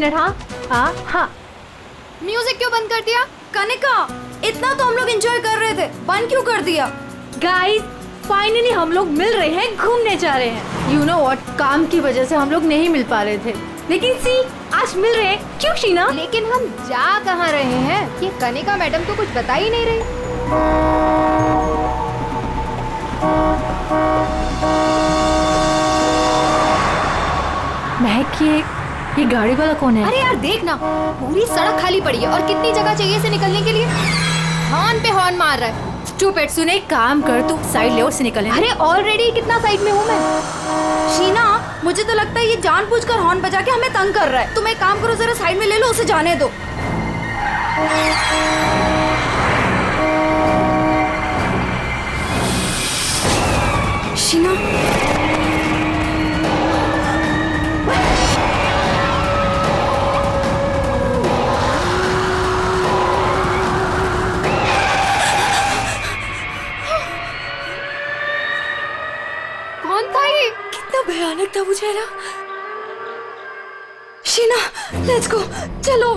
Minute. हाँ हाँ हाँ। म्यूजिक क्यों बंद कर दिया? कनिका, इतना तो हम लोग एंजॉय कर रहे थे, बंद क्यों कर दिया? गाइस फाइनली हम लोग मिल रहे हैं, घूमने जा रहे हैं। यू नो व्हाट, काम की वजह से हम लोग नहीं मिल पा रहे थे, लेकिन सी आज मिल रहे हैं। क्यों शीना? लेकिन हम जा कहाँ रहे हैं? ये कनिका मैडम तो कुछ बता ही नहीं रही। महक, ये गाड़ी वाला कौन है? अरे यार देख ना, पूरी सड़क खाली पड़ी है और कितनी जगह चाहिए इसे निकलने के लिए। हॉर्न पे हॉर्न मार रहा है। स्टूपिड, सुने, एक काम कर, तू साइड ले और से निकल। अरे ऑलरेडी कितना साइड में हूँ मैं। शीना, मुझे तो लगता है ये जानबूझकर हॉर्न बजा के हमें तंग कर रहा है। तुम एक काम करो, जरा साइड में ले लो, उसे जाने दो। शीना, कौन था ये? कितना भयानक था वो चेहरा। शीना, लेट्स गो, चलो।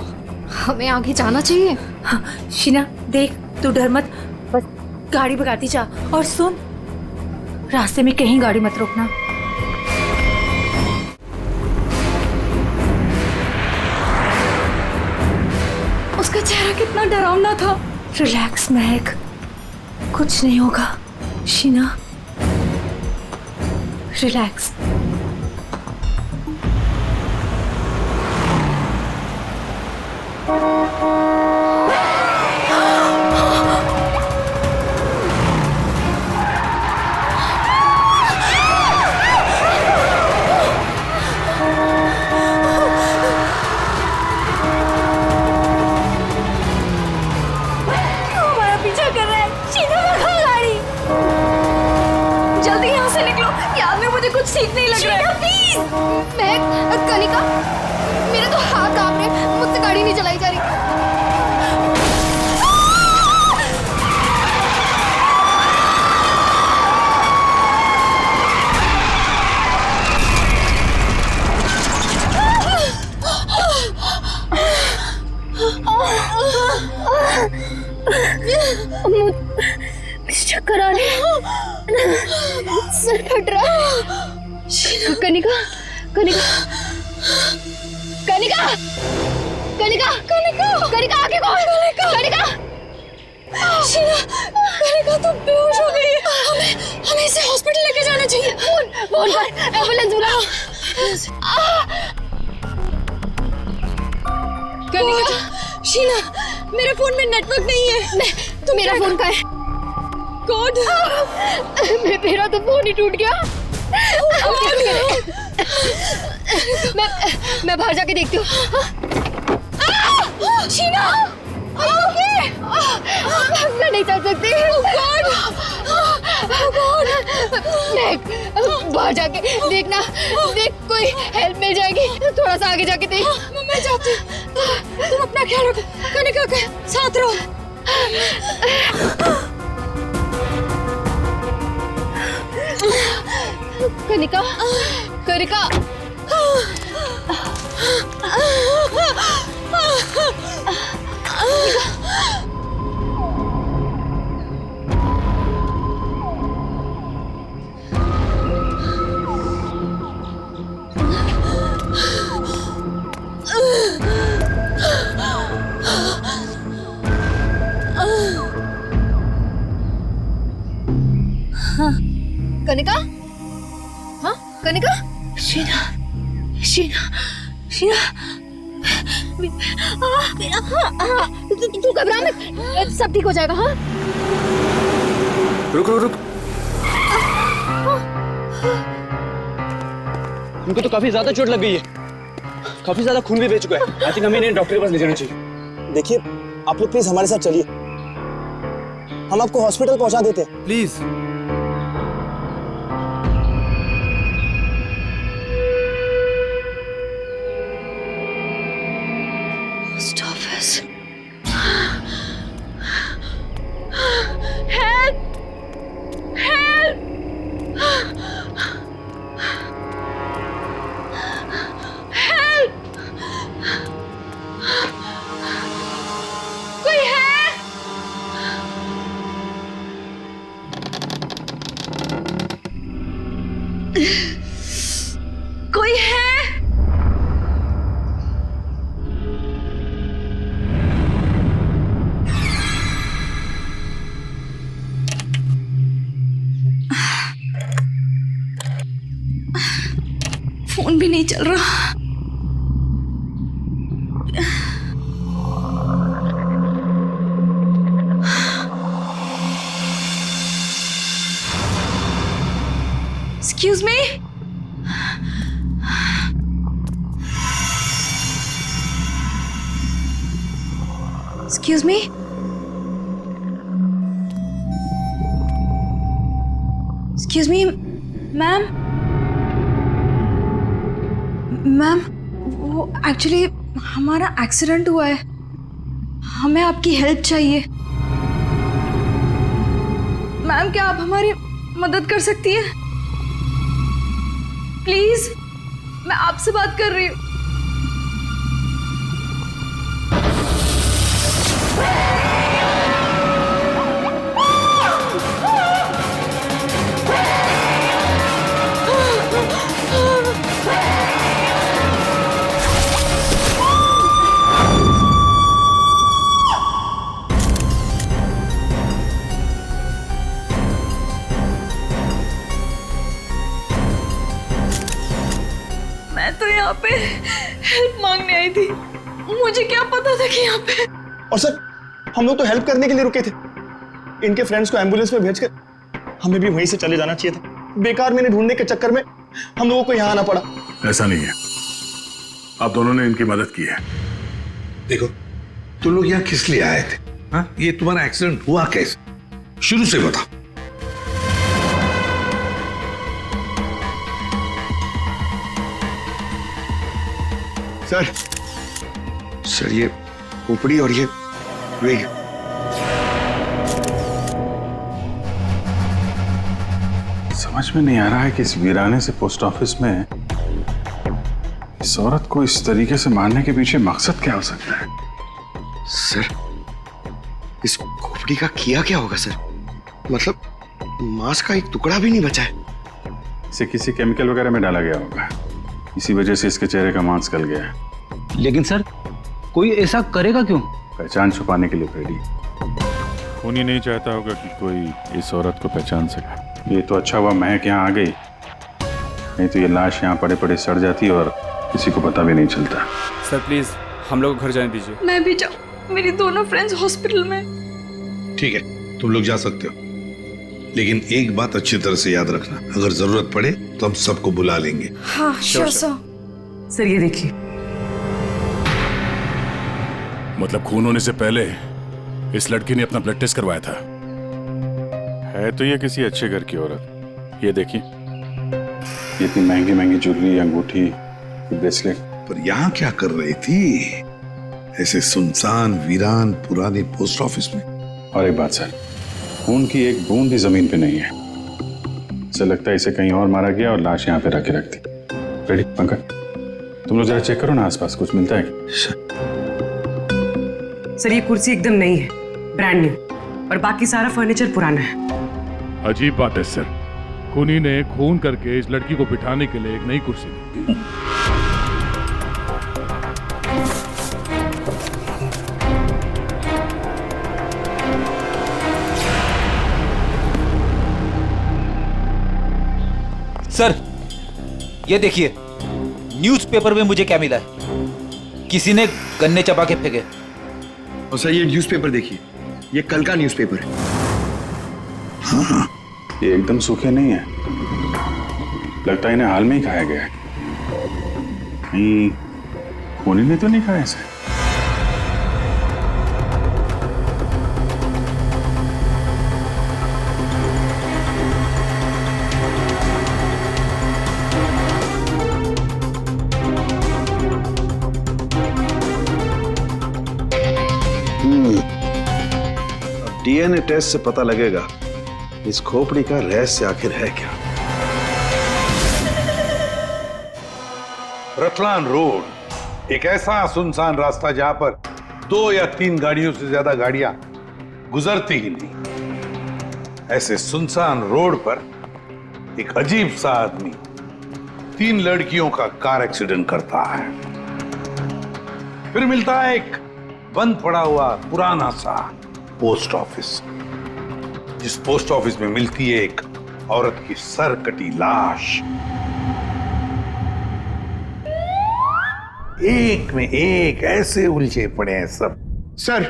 हमें आगे जाना चाहिए। हाँ, शीना देख, तू डर मत, बस गाड़ी भगाती जा। और सुन, रास्ते में कहीं गाड़ी मत रोकना। उसका चेहरा कितना डरावना था। रिलैक्स महक, कुछ नहीं होगा। शीना रिलैक्स। हमारा पीछा कर रहा है। शीना, भगा गाड़ी। जल्दी यहाँ से निकलो, याद में मुझे कुछ ठीक नहीं लग रहा है। प्लीज। महक, कनिका, मेरे तो हाथ कांप रहे, मुझसे गाड़ी नहीं चलाई जा रही। चक्कर आ रहे हैं, सर फट रहा है। कनिका, कनिका, कनिका, कनिका, कनिका, कनिका, आगे कौन? कनिका, शीना, कनिका तो बेहोश हो गई है। हमें इसे हॉस्पिटल लेके जाना चाहिए। फोन कर, एम्बुलेंस बुलाओ। कनिका, शीना, मेरे फोन में नेटवर्क नहीं है। तो मेरा फोन का है कोड। मेरा तो फोन ही टूट गया। मैं बाहर जाके देखती हूँ। शीना, मैं नहीं चल सकती। बाहर जाके देखना, देख कोई हेल्प मिल जाएगी। थोड़ा सा आगे जाके देख। मैं जाती हूँ। तुम अपना ख्याल रखो, कनिका के साथ रहो। कनिका, कनिका, कनिका, हाँ कनिका, शीना, शीना, शीना, तू घबरा मत, सब ठीक हो जाएगा। हाँ रुक रुक रुक। उनको तो काफी ज्यादा चोट लग गई है, काफी ज्यादा खून भी बह चुका है। आई थिंक हमें इन्हें डॉक्टर के पास ले जाना चाहिए। देखिए, आप लोग प्लीज हमारे साथ चलिए, हम आपको हॉस्पिटल पहुंचा देते हैं। प्लीज। फोन भी नहीं चल रहा। Excuse me, excuse me, excuse me ma'am, ma'am वो एक्चुअली हमारा एक्सीडेंट हुआ है, हमें आपकी हेल्प चाहिए। मैम क्या आप हमारी मदद कर सकती हैं? प्लीज, मैं आपसे बात कर रही हूँ। मैं तो यहाँ पे हेल्प मांगने आई थी, मुझे क्या पता था कि यहाँ पे। और सर, हम लोग तो हेल्प करने के लिए रुके थे। इनके फ्रेंड्स को एम्बुलेंस में भेजकर हमें भी वहीं से चले जाना चाहिए था। बेकार मैंने ढूंढने के चक्कर में हम लोगों को यहाँ आना पड़ा। ऐसा नहीं है, आप दोनों ने इनकी मदद की है। देखो, तुम लोग यहाँ किस लिए आए थे? हाँ, ये तुम्हारा एक्सीडेंट हुआ कैसे? शुरू से बताओ। सर ये खोपड़ी और ये वेग। समझ में नहीं आ रहा है कि इस वीराने से पोस्ट ऑफिस में इस औरत को इस तरीके से मारने के पीछे मकसद क्या हो सकता है। सर, इस खोपड़ी का किया क्या होगा सर? मतलब मांस का एक टुकड़ा भी नहीं बचा है। इसे किसी केमिकल वगैरह में डाला गया होगा, इसी वजह से इसके चेहरे का मांस गल गया है। लेकिन सर, कोई ऐसा करेगा क्यों? पहचान छुपाने के लिए फ्रेडी। खून ही नहीं चाहता होगा कि कोई इस औरत को पहचान सके। ये तो अच्छा हुआ महक यहाँ आ गई, नहीं तो ये लाश यहाँ पड़े पड़े सड़ जाती और किसी को पता भी नहीं चलता। सर प्लीज हम लोग घर जाने दीजिए। मैं भी जाऊँ, मेरी दोनों फ्रेंड्स हॉस्पिटल में। ठीक है, तुम लोग जा सकते हो, लेकिन एक बात अच्छी तरह से याद रखना, अगर जरूरत पड़े तो हम सबको बुला लेंगे। हाँ श्योर सर। सर ये देखिए, मतलब खून होने से पहले इस लड़की ने अपना ब्लड टेस्ट करवाया था। है तो ये किसी अच्छे घर की औरत। ये देखिए, ये इतनी महंगी महंगी ज्वेलरी, अंगूठी, ब्रेसलेट। पर यहाँ क्या कर रही थी ऐसे सुनसान वीरान पुराने पोस्ट ऑफिस में? और एक बात सर, खून की एक बूंद भी जमीन पे नहीं है। ऐसा लगता है इसे कहीं और मारा गया और लाश यहाँ पे रख के रख दी। रेडी पंकज, तुम लोग जरा चेक करो ना आसपास कुछ मिलता है। सर ये कुर्सी एकदम नई है, ब्रांड न्यू, और बाकी सारा फर्नीचर पुराना है। अजीब बात है सर, खूनी ने खून करके इस लड़की को बिठाने के लिए एक नई कुर्सी दी। सर ये देखिए, न्यूज़पेपर में मुझे क्या मिला है। किसी ने गन्ने चबा के फेंके। और सर ये न्यूज़पेपर देखिए, ये कल का न्यूज़पेपर है। हाँ, ये एकदम सूखे नहीं है, लगता है इन्हें हाल में ही खाया गया है। कहीं खूनी ने तो नहीं खाया इसे। डीएनए टेस्ट से पता लगेगा इस खोपड़ी का रहस्य आखिर है क्या। रतलान रोड एक ऐसा सुनसान रास्ता जहां पर 2 या 3 गाड़ियों से ज्यादा गाड़ियां गुजरती ही नहीं। ऐसे सुनसान रोड पर एक अजीब सा आदमी 3 लड़कियों का कार एक्सीडेंट करता है। फिर मिलता है एक बंद पड़ा हुआ पुराना सा पोस्ट ऑफिस, जिस पोस्ट ऑफिस में मिलती है एक औरत की सर कटी लाश। एक में एक ऐसे उलझे पड़े हैं सब। सर,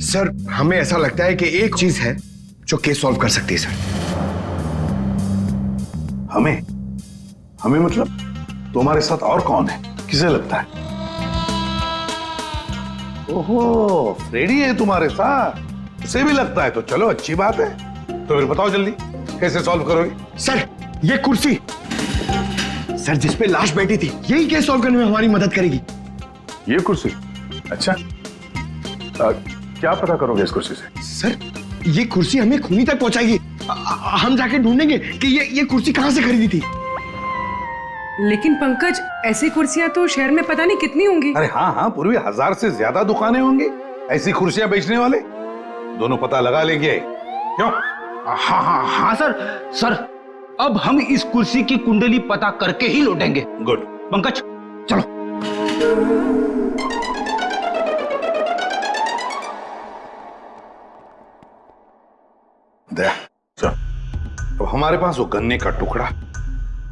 सर हमें ऐसा लगता है कि एक चीज है जो केस सॉल्व कर सकती है सर। हमें मतलब तुम्हारे साथ और कौन है? किसे लगता है? ओहो, फ्रेडी है तुम्हारे साथ। उसे भी लगता है तो चलो अच्छी बात है। तो फिर बताओ जल्दी कैसे सॉल्व करोगे? सर ये कुर्सी सर जिस पे लाश बैठी थी, यही केस सॉल्व करने में हमारी मदद करेगी। ये कुर्सी? अच्छा, क्या पता करोगे इस कुर्सी से? सर ये कुर्सी हमें खूनी तक पहुंचाएगी। हम जाके ढूंढेंगे कि ये कुर्सी कहां से खरीदी थी। लेकिन पंकज, ऐसी कुर्सियां तो शहर में पता नहीं कितनी होंगी। अरे हाँ, पूर्वी 1000 से ज्यादा दुकानें होंगी ऐसी कुर्सियां बेचने वाले। दोनों पता लगा लेंगे। क्यों? हाँ सर, अब हम इस कुर्सी की कुंडली पता करके ही लौटेंगे। गुड। पंकज चलो। दया, चल। अब हमारे पास वो गन्ने का टुकड़ा,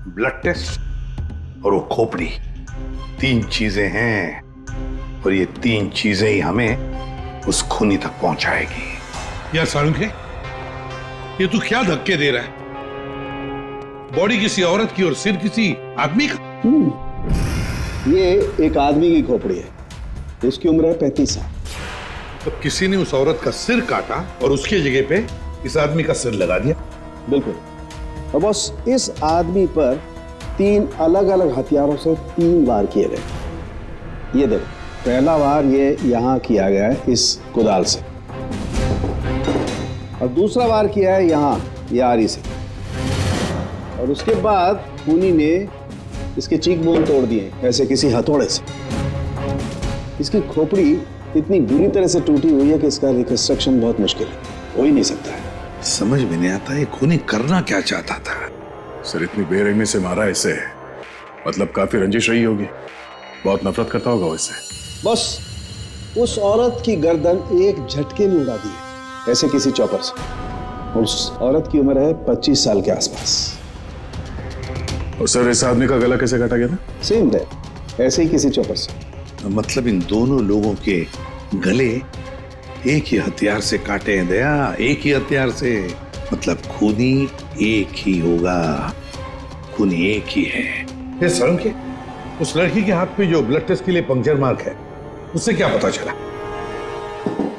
ब्लड टेस्ट और वो खोपड़ी, 3 चीजें हैं और ये 3 चीजें ही हमें उस खूनी तक पहुंचाएगी। यार साळुंखे, ये तू क्या धक्के दे रहा है? बॉडी किसी औरत की और सिर किसी आदमी का। ये एक आदमी की खोपड़ी है, इसकी उम्र है 35 साल। तो किसी ने उस औरत का सिर काटा और उसके जगह पे इस आदमी का सिर लगा दिया। बिल्कुल। और बस इस आदमी पर 3 अलग अलग हथियारों से 3 वार किए गए। ये देखो, पहला वार ये यहां किया गया है इस कुदाल से, और दूसरा वार किया है यहां ये आरी से, और उसके बाद खूनी ने इसके चीक बोन तोड़ दिए ऐसे किसी हथौड़े से। इसकी खोपड़ी इतनी बुरी तरह से टूटी हुई है कि इसका रिकंस्ट्रक्शन बहुत मुश्किल है, हो ही नहीं सकता है। समझ में नहीं आता ये खूनी करना क्या चाहता था। सर इतनी बेरहमी से मारा इसे, मतलब काफी रंजिश रही होगी, बहुत नफरत करता होगा इससे। बस उस औरत की गर्दन एक झटके में उड़ा दी है ऐसे किसी चॉपर से। उस औरत की उम्र है 25 साल के आसपास। और सर इस आदमी का गला कैसे काटा गया था? सेम डेथ, ऐसे ही किसी चॉपर से। मतलब इन दोनों लोगों के गले एक ही हथियार से काटे हैं दया, एक ही हथियार से। मतलब खूनी एक ही होगा, खूनी एक ही है। ये साळुंखे, उस लड़की के हाथ पे जो ब्लड टेस्ट के लिए पंक्चर मार्क है, उससे क्या पता चला?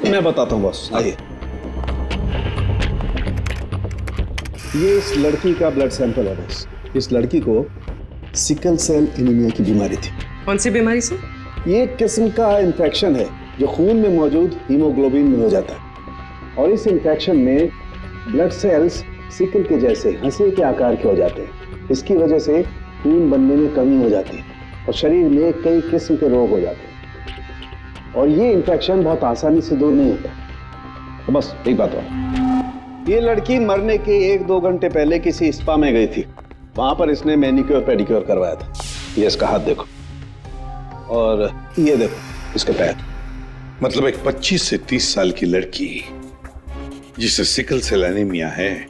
मैं बताता हूँ बॉस, आइए। ये इस लड़की का ब्लड सैंपल है बॉस। इस लड़की को सिकल सेल एनीमिया की बीमारी थी। कौन सी बीमारी से? ये एक किस्म का इन्फेक्शन है जो खून में मौजूद हीमोग्लोबिन में हो जाता है, और इस इन्फेक्शन में ब्लड सेल्स सिकल के जैसे हंसी के आकार के हो जाते हैं। इसकी वजह से खून बनने में कमी हो जाती है और शरीर में कई किस्म के रोग हो जाते हैं, और ये इन्फेक्शन बहुत आसानी से दूर नहीं होता। तो बस एक बात और, ये लड़की मरने के 1-2 घंटे पहले किसी स्पा में गई थी। वहां पर इसने मैनिक्योर पेडिक्योर करवाया था। ये इसका हाथ देखो, और ये देखो इसके पैर। मतलब एक 25 से 30 साल की लड़की जिसे सिकल सेल एनीमिया है,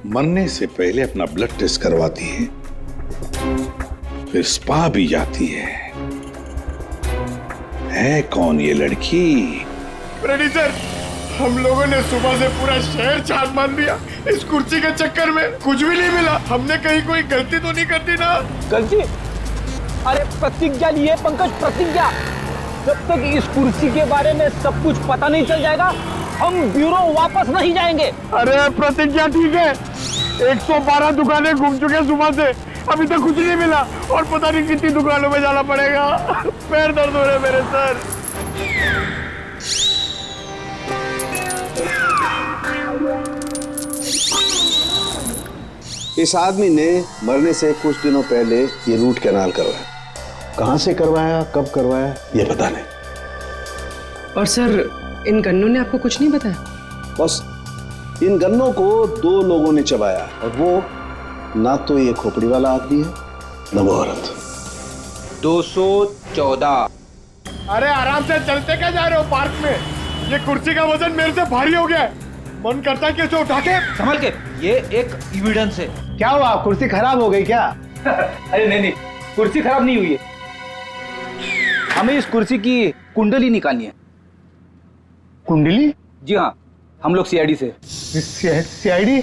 मरने से पहले अपना ब्लड टेस्ट करवाती है, फिर स्पा भी जाती है कौन ये लड़की? फ्रेडी सर, हम लोगों ने सुबह से पूरा शहर छान मार दिया। इस कुर्सी के चक्कर में कुछ भी नहीं मिला। हमने कहीं कोई गलती तो नहीं कर दी ना? गलती? अरे प्रतिज्ञा लिए पंकज, प्रतिज्ञा। जब तक इस कुर्सी के बारे में सब कुछ पता नहीं चल जाएगा, हम ब्यूरो वापस नहीं जाएंगे। अरे प्रतिज्ञा ठीक है, 112 दुकानें घूम चुके सुबह से, अभी तक कुछ नहीं मिला, और पता नहीं कितनी दुकानों में जाना पड़ेगा। पैर दर्द हो रहे मेरे सर। इस आदमी ने मरने से कुछ दिनों पहले ये रूट कैनाल करवाया। कहां से करवाया, कब करवाया, ये पता नहीं। और सर इन गन्नों ने आपको कुछ नहीं बताया? बस इन गन्नों को 2 लोगों ने चबाया, और वो ना तो ये खोपड़ी वाला आदमी है, ना वो औरत। 214। अरे आराम से चलते क्या जा रहे हो पार्क में? ये कुर्सी का वजन मेरे से भारी हो गया है। मन करता है कि इसे उठा के संभल के, ये एक एविडेंस है। क्या हुआ, कुर्सी खराब हो गई क्या? अरे नहीं, कुर्सी खराब नहीं हुई है, हमें इस कुर्सी की कुंडली निकालनी है। कुंडली? जी हाँ, हम लोग सीआईडी से। सीआईडी?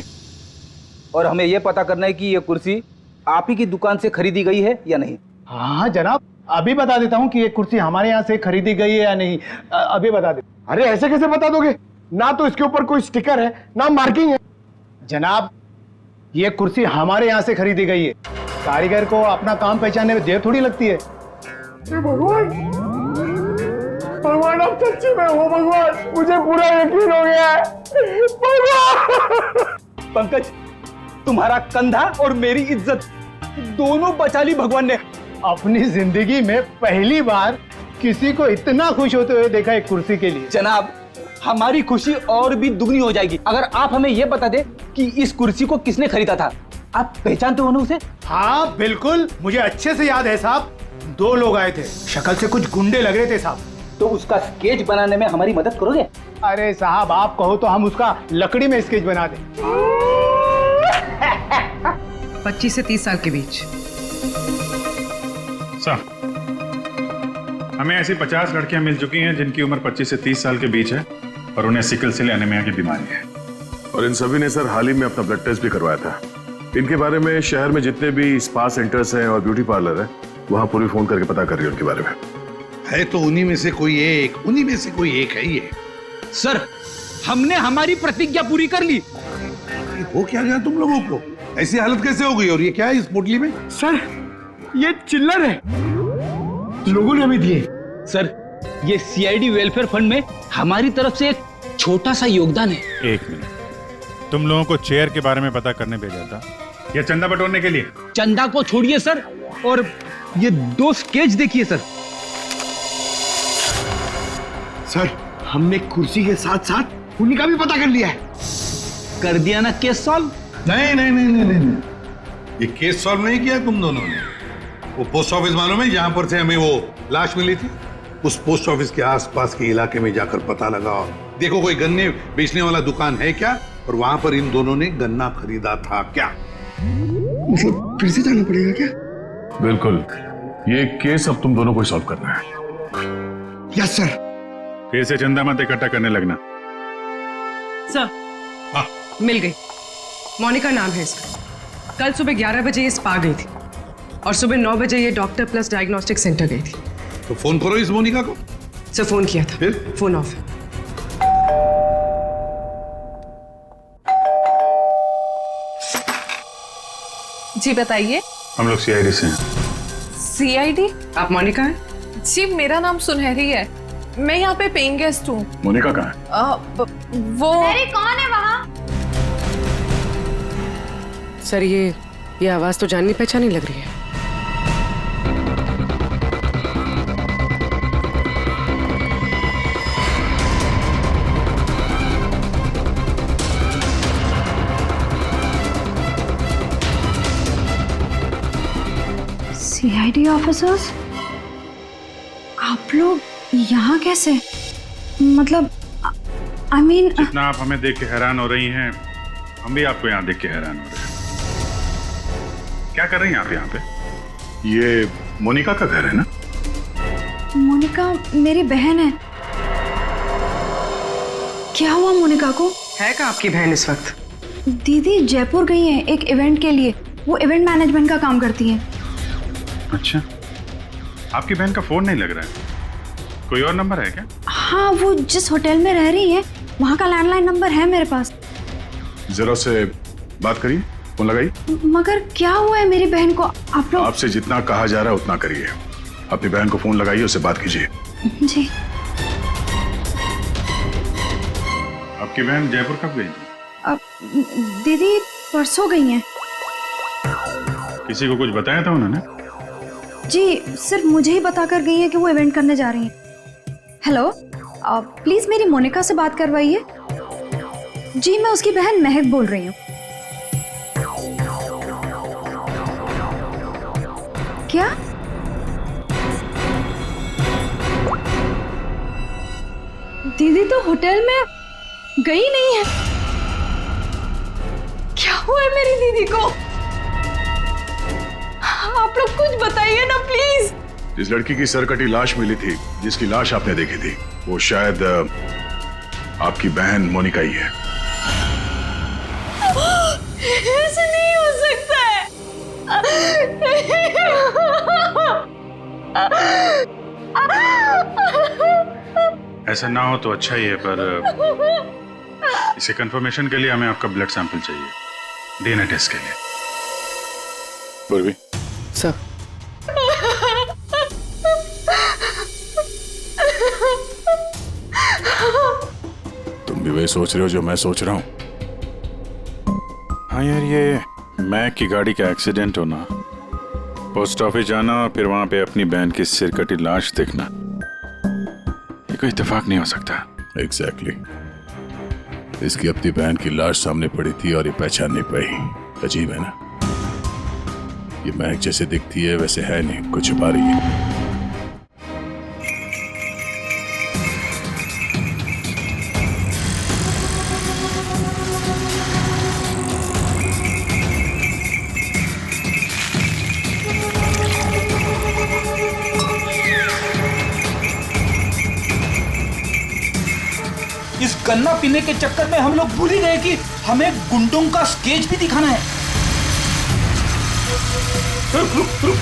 और हमें यह पता करना है कि यह कुर्सी आप ही की दुकान से खरीदी गई है या नहीं। हाँ जनाब, अभी बता देता हूँ कि ये कुर्सी हमारे यहाँ से खरीदी गई है या नहीं। अभी बता दे। अरे ऐसे कैसे बता दोगे? ना तो इसके ऊपर कोई स्टिकर है ना मार्किंग है। जनाब, ये कुर्सी हमारे यहाँ से खरीदी गई है। कारीगर को अपना काम पहचानने में देर थोड़ी लगती है। भगवान, भगवान अब सच्ची में हो भगवान, मुझे पूरा यकीन हो गया है। भगवान! पंकज, तुम्हारा कंधा और मेरी इज्जत दोनों बचा ली भगवान ने। अपनी जिंदगी में पहली बार किसी को इतना खुश होते हुए देखा एक कुर्सी के लिए। जनाब, हमारी खुशी और भी दुगनी हो जाएगी अगर आप हमें यह बता दे कि इस कुर्सी को किसने खरीदा था। आप पहचानते हो ना उसे? हाँ बिल्कुल, मुझे अच्छे से याद है साहब। 2 लोग आए थे, शक्ल से कुछ गुंडे लग रहे थे साहब। तो उसका स्केच बनाने में हमारी मदद करोगे? अरे साहब, आप कहो तो हम उसका लकड़ी में स्केच बना दें। 25 से 30 साल के बीच। सर, हमें ऐसी 50 लड़कियां मिल चुकी हैं जिनकी उम्र 25 से 30 साल के बीच है और उन्हें सिकल सेल एनीमिया की बीमारी है। और इन सभी ने सर हाल ही में अपना ब्लड टेस्ट भी करवाया था। इनके बारे में शहर में जितने भी स्पा सेंटर्स हैं और ब्यूटी पार्लर है, वहां पूरी फोन करके पता कर रही है उनके बारे में। है तो उन्हीं में से कोई एक, उन्हीं में से कोई एक है ये। सर, हमने हमारी प्रतिज्ञा पूरी कर ली। हो क्या गया तुम लोगों को? ऐसी हालत कैसे हो गई? और ये क्या है इस पोटली में? सर, ये चिल्लर है, लोगों ने हमें दिए। सर, ये सीआईडी वेलफेयर फंड में हमारी तरफ से एक छोटा सा योगदान है। 1 मिनट, तुम लोगों को चेयर के बारे में पता करने भेजा था या चंदा बटोरने के लिए? चंदा को छोड़िए सर, और ये 2 स्केच देखिए सर। सर, हमने कुर्सी के साथ साथ उन्हीं का भी पता कर लिया है। कर दिया ना केस सॉल्व? नहीं नहीं नहीं नहीं नहीं, ये केस सॉल्व नहीं किया तुम दोनों ने। वो पोस्ट ऑफिस मालूम है जहां पर से हमें वो लाश मिली थी? उस पोस्ट ऑफिस के आसपास के इलाके में जाकर पता लगाओ, देखो कोई गन्ने बेचने वाला दुकान है क्या, और वहां पर इन दोनों ने गन्ना खरीदा था क्या। मतलब फिर से जाना पड़ेगा क्या? बिल्कुल, ये केस अब तुम दोनों को सॉल्व करना है। Yes sir. फिर से चंदा मत इकट्ठा करने लगना। सर, मिल गई। मोनिका नाम है इसका। कल सुबह 11 बजे ये स्पा गई थी और सुबह 9 बजे ये डॉक्टर प्लस डायग्नोस्टिक सेंटर गई थी। तो फोन करो इस मोनिका को। सर, फोन किया था, फिर फोन ऑफ है। जी बताइए। हम लोग सीआईडी से हैं। सीआईडी? आप मोनिका हैं? जी, मेरा नाम सुनहरी है, मैं यहाँ पे पेइंग गेस्ट हूँ। मोनिका कहाँ है? वो अरे कौन है वहाँ? सर, ये आवाज तो जाननी पहचानी लग रही है। सीआईडी ऑफिसर्स, आप लोग यहाँ कैसे? मतलब आई मीन, जितना आप हमें देख के हैरान हो रही हैं, हम भी आपको यहाँ देख के हैरान हो रहे हैं। क्या कर रही हैं आप यहाँ पे? ये मोनिका का घर है ना? मोनिका मेरी बहन है। क्या हुआ मोनिका को? है का आपकी बहन इस वक्त? दीदी जयपुर गई हैं एक इवेंट के लिए, वो इवेंट मैनेजमेंट का काम करती हैं। अच्छा, आपकी बहन का फोन नहीं लग रहा है, कोई और नंबर है क्या? हाँ, वो जिस होटल में रह रही है वहाँ का लैंडलाइन नंबर है मेरे पास। जरा से बात करिए, फोन लगाइए। मगर क्या हुआ है मेरी बहन को? आप लोग आपसे जितना कहा जा रहा है उतना करिए। अपनी बहन को फोन लगाइए, उससे बात कीजिए। जी। आपकी बहन जयपुर कब गई? दीदी परसों गई हैं। किसी को कुछ बताया था उन्होंने? जी, सिर्फ मुझे ही बता कर गई है कि वो इवेंट करने जा रही हैं। हेलो, प्लीज मेरी मोनिका से बात करवाइए। जी, मैं उसकी बहन महक बोल रही हूँ। क्या? दीदी तो होटल में गई नहीं है। क्या हुआ है मेरी दीदी को? आप लोग कुछ बताइए ना प्लीज। जिस लड़की की सरकटी लाश मिली थी, जिसकी लाश आपने देखी थी, वो शायद आपकी बहन मोनिका ही है। ऐसे नहीं हो सकता है। ऐसा ना हो तो अच्छा ही है, पर इसे कंफर्मेशन के लिए हमें आपका ब्लड सैंपल चाहिए, डीएनए टेस्ट के लिए। पूर्वी सर, तुम भी वही सोच रहे हो जो मैं सोच रहा हूँ? हाँ यार, ये मैक की गाड़ी का एक्सीडेंट होना, पोस्ट ऑफिस जाना और फिर वहां पे अपनी बहन की सिरकटी लाश देखना, ये कोई इत्तेफाक नहीं हो सकता। एग्जैक्टली। इसकी अपनी बहन की लाश सामने पड़ी थी और ये पहचान नहीं पाई। अजीब है ना? ये महक जैसे दिखती है वैसे है नहीं, कुछ छुपा रही है। इस गन्ना पीने के चक्कर में हम लोग भूल ही गए कि हमें गुंडों का स्केच भी दिखाना है। रुक रुक रुक।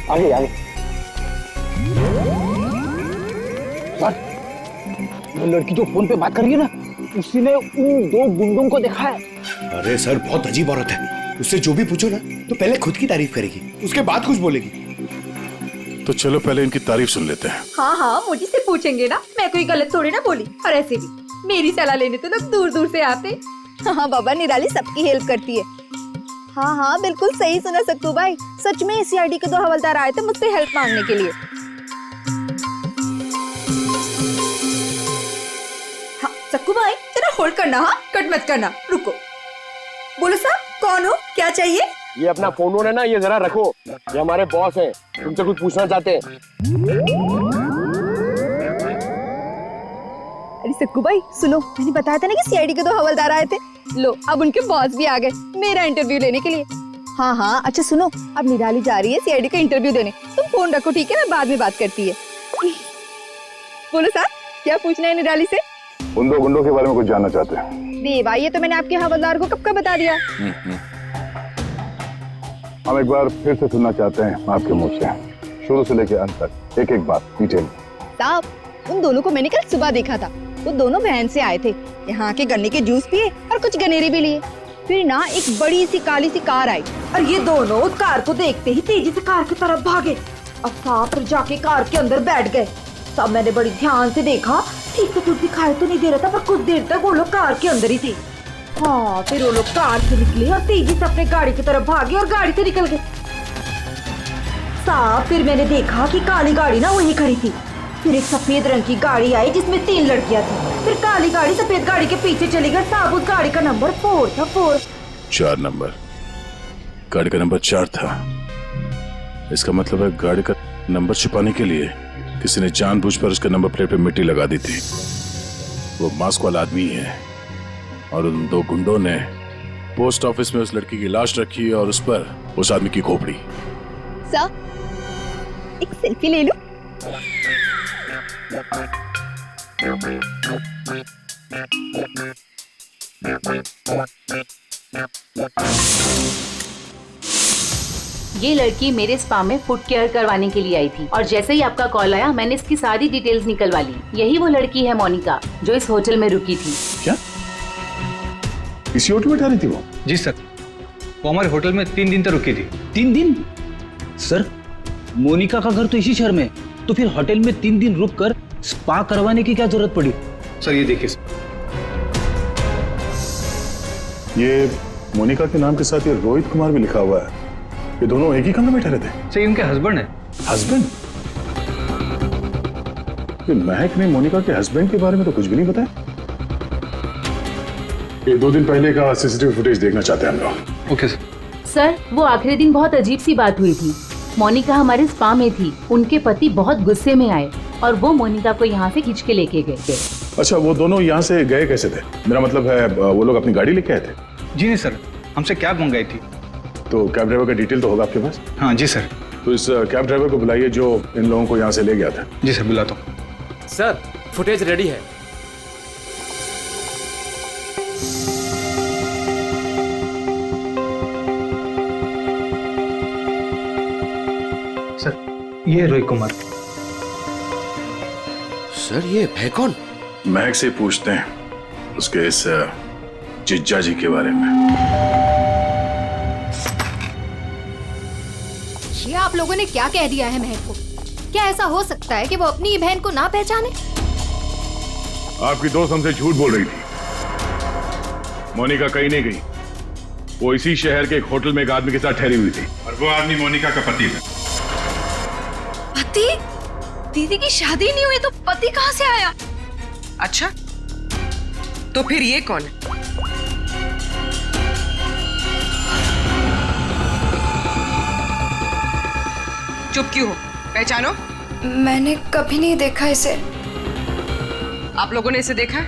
आगे आगे। वो लड़की जो फोन पे बात कर रही है ना, उसी ने उन दो गुंडों को देखा है। अरे सर, बहुत अजीब औरत है। उससे जो भी पूछो ना तो पहले खुद की तारीफ करेगी, उसके बाद कुछ बोलेगी। तो चलो पहले इनकी तारीफ सुन लेते हैं। हाँ हाँ, मुझे से पूछेंगे ना, मैं कोई गलत थोड़ी ना बोली। और ऐसे भी मेरी सलाह लेने तो लोग दूर दूर से आते। हाँ बाबा, निराली सबकी हेल्प करती है। हाँ हाँ, बिल्कुल सही सुना सक्कू भाई। सच में सीआईडी के 2 हवलदार आए थे मुझसे हेल्प मांगने के लिए। हाँ सक्कू भाई, तेरा होल्ड करना, हाँ कट मत करना, रुको। बोलो साहब, कौन हो, क्या चाहिए? ये अपना फोन है ना, ये जरा रखो। ये हमारे बॉस हैं, तुमसे कुछ पूछना चाहते हैं। अरे सक्कू भाई सुनो, मैंने बताया था ना कि सीआईडी के 2 हवलदार आए थे। लो, अब उनके बॉस भी आ गए मेरा इंटरव्यू लेने के लिए। हाँ हाँ, अच्छा सुनो, अब निराली जा रही है सीआईडी का इंटरव्यू देने। तुम फोन रखो, ठीक है? मैं बाद में बात करती है। बोलो साहब, क्या पूछना है निराली से? उन 2 गुंडों के बारे में कुछ जानना चाहते हैं। देवा, ये तो मैंने आपके हवलदार को कब का बता दिया। हम एक बार फिर से सुनना चाहते हैं आपके मुंह से, शुरू से लेकर अंत तक, एक एक बात डिटेल। साहब, उन दोनों को मैंने कल सुबह देखा था। वो दोनों बहन से आए थे, यहाँ के गन्ने के जूस पिए और कुछ गनेरे भी लिए। फिर ना एक बड़ी सी काली सी कार आई और ये दोनों कार को देखते ही तेजी से कार की तरफ भागे और साथ फिर जाके कार के अंदर बैठ गए। तब मैंने बड़ी ध्यान से देखा, ठीक से कुछ दिखाई तो नहीं दे रहा था, पर कुछ देर तक वो लोग कार के अंदर ही थे। हाँ, फिर वो लोग कार से निकले और तेजी से अपने गाड़ी की तरफ भागे और गाड़ी से निकल गए। साहब, फिर मैंने देखा कि काली गाड़ी ना वहीं खड़ी थी। फिर एक सफेद रंग की गाड़ी आई जिसमें 3 लड़कियां थी। फिर काली गाड़ी सफेद गाड़ी के पीछे चली गई। साहब, उस गाड़ी का नंबर 4 था। 4 नंबर, गाड़ी का नंबर 4 था। इसका मतलब है गाड़ी का नंबर छुपाने के लिए किसी ने जानबूझकर उसके नंबर प्लेट पे मिट्टी लगा दी थी। वो मास्क वाला आदमी है और उन 2 गुंडों ने पोस्ट ऑफिस में उस लड़की की लाश रखी और उस पर उस आदमी की खोपड़ी। सर, एक सेल्फी ले लो। ये लड़की मेरे स्पा में फुट केयर करवाने के लिए आई थी और जैसे ही आपका कॉल आया मैंने इसकी सारी डिटेल्स निकलवा ली। यही वो लड़की है मोनिका जो इस होटल में रुकी थी। क्या इसी होटल में ठहरी थी वो? जी सर, वो हमारे होटल में 3 दिन तक रुकी थी। 3 दिन? सर, मोनिका का घर तो इसी शहर में, तो फिर होटल में 3 दिन रुककर स्पा करवाने की क्या जरूरत पड़ी? सर ये देखिए, ये मोनिका के नाम के साथ ये रोहित कुमार भी लिखा हुआ है। ये दोनों एक ही कमरे में ठहरे थे? सर, इनके हस्बैंड है। हस्बैंड? ये महक ने मोनिका के हस्बैंड के बारे में तो कुछ भी नहीं बताया। ये 2 दिन पहले का सीसीटीवी फुटेज देखना चाहते हैं हम लोग। Okay sir. सर, वो आखिरी दिन बहुत अजीब सी बात हुई थी। मोनिका हमारे स्पा में थी, उनके पति बहुत गुस्से में आए और वो मोनिका को यहाँ से खींच के लेके गए। अच्छा, वो दोनों यहाँ से गए कैसे थे? मेरा मतलब है वो लोग अपनी गाड़ी लेके आए थे? जी नहीं सर, हमसे कैब मंगाई थी। तो कैब ड्राइवर का डिटेल तो होगा आपके पास? हाँ जी सर। तो इस कैब ड्राइवर को बुलाइए जो इन लोगों को यहाँ से ले गया था। जी सर, बुलाता हूँ। सर, फुटेज रेडी है। सर, ये रोहित कुमार। सर, ये है कौन? महक से पूछते हैं उसके इस जिज्जा जी के बारे में। ये आप लोगों ने क्या कह दिया है महक को? क्या ऐसा हो सकता है कि वो अपनी ही बहन को ना पहचाने? आपकी दोस्त हमसे झूठ बोल रही थी। मोनिका कहीं नहीं गई, वो इसी शहर के एक होटल में एक आदमी के साथ ठहरी हुई थी और वो आदमी मोनिका का पति है। पति? दीदी की शादी नहीं हुई तो पति कहाँ से आया? अच्छा, तो फिर ये कौन है? चुप क्यों हो? पहचानो। मैंने कभी नहीं देखा इसे। आप लोगों ने इसे देखा है?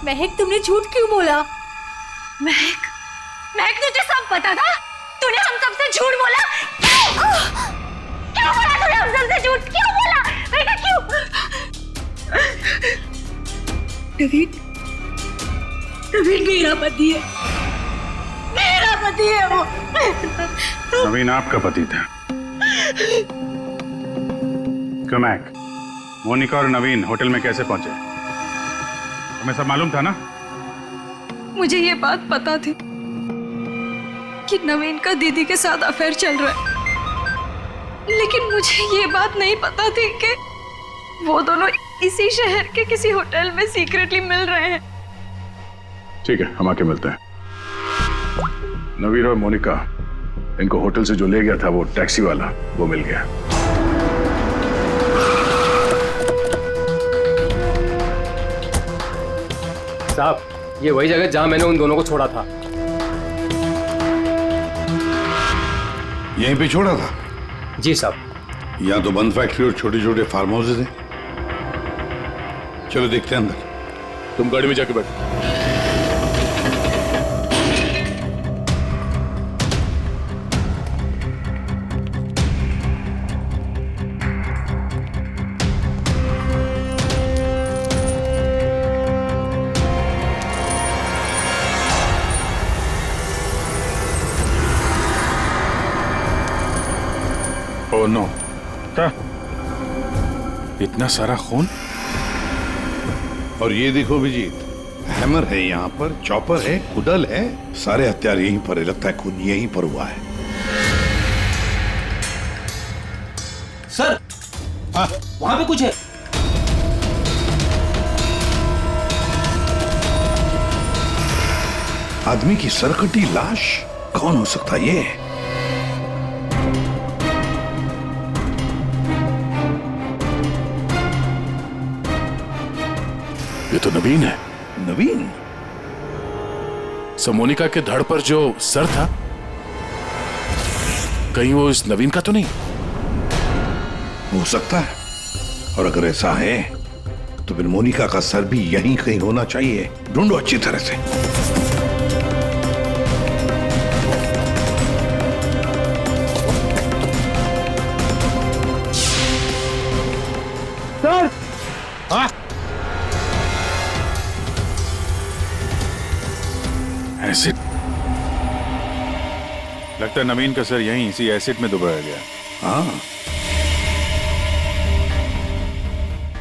महक, तुमने झूठ क्यों बोला? महक, महक तुझे सब पता था? तूने हम सबसे झूठ बोला? क्यों बोला तूने हम सबसे झूठ? क्यों बोला? बेटा क्यों? नवीन, नवीन मेरा पति है, मेरा पति है वो। नवीन आपका पति था? क्यों महक, मोनिका और नवीन होटल में कैसे पहुंचे? तुम्हें सब मालूम था ना? मुझे ये बात पता थी कि नवीन का दीदी के साथ अफेयर चल रहा है, लेकिन मुझे ये बात नहीं पता थी कि वो दोनों इसी शहर के किसी होटल में सीक्रेटली मिल रहे हैं। ठीक है, हम आके मिलते हैं। नवीन और मोनिका, इनको होटल से जो ले गया था वो टैक्सी वाला, वो मिल गया। साहब, ये वही जगह जहां मैंने उन दोनों को छोड़ा था। यहीं पे छोड़ा था? जी साहब। यहाँ तो बंद फैक्ट्री और छोटे छोटे फार्म हाउसेज हैं। चलो देखते हैं अंदर। तुम गाड़ी में जाके बैठो। ओह नो, इतना सारा खून। और ये देखो अभिजीत, हैमर है यहाँ पर, चॉपर है, कुदल है, सारे हथियार यहीं पर है। लगता है खून यहीं पर हुआ है। सर, वहां पे कुछ है। आदमी की सरकटी लाश? कौन हो सकता है ये? ये तो नवीन है। नवीन? मोनिका के धड़ पर जो सर था, कहीं वो इस नवीन का तो नहीं? हो सकता है, और अगर ऐसा है तो फिर मोनिका का सर भी यहीं कहीं होना चाहिए। ढूंढो अच्छी तरह से। सर! हाँ? एसिड? लगता है नवीन का सर यहीं इसी एसिड में डुबाया गया। हाँ।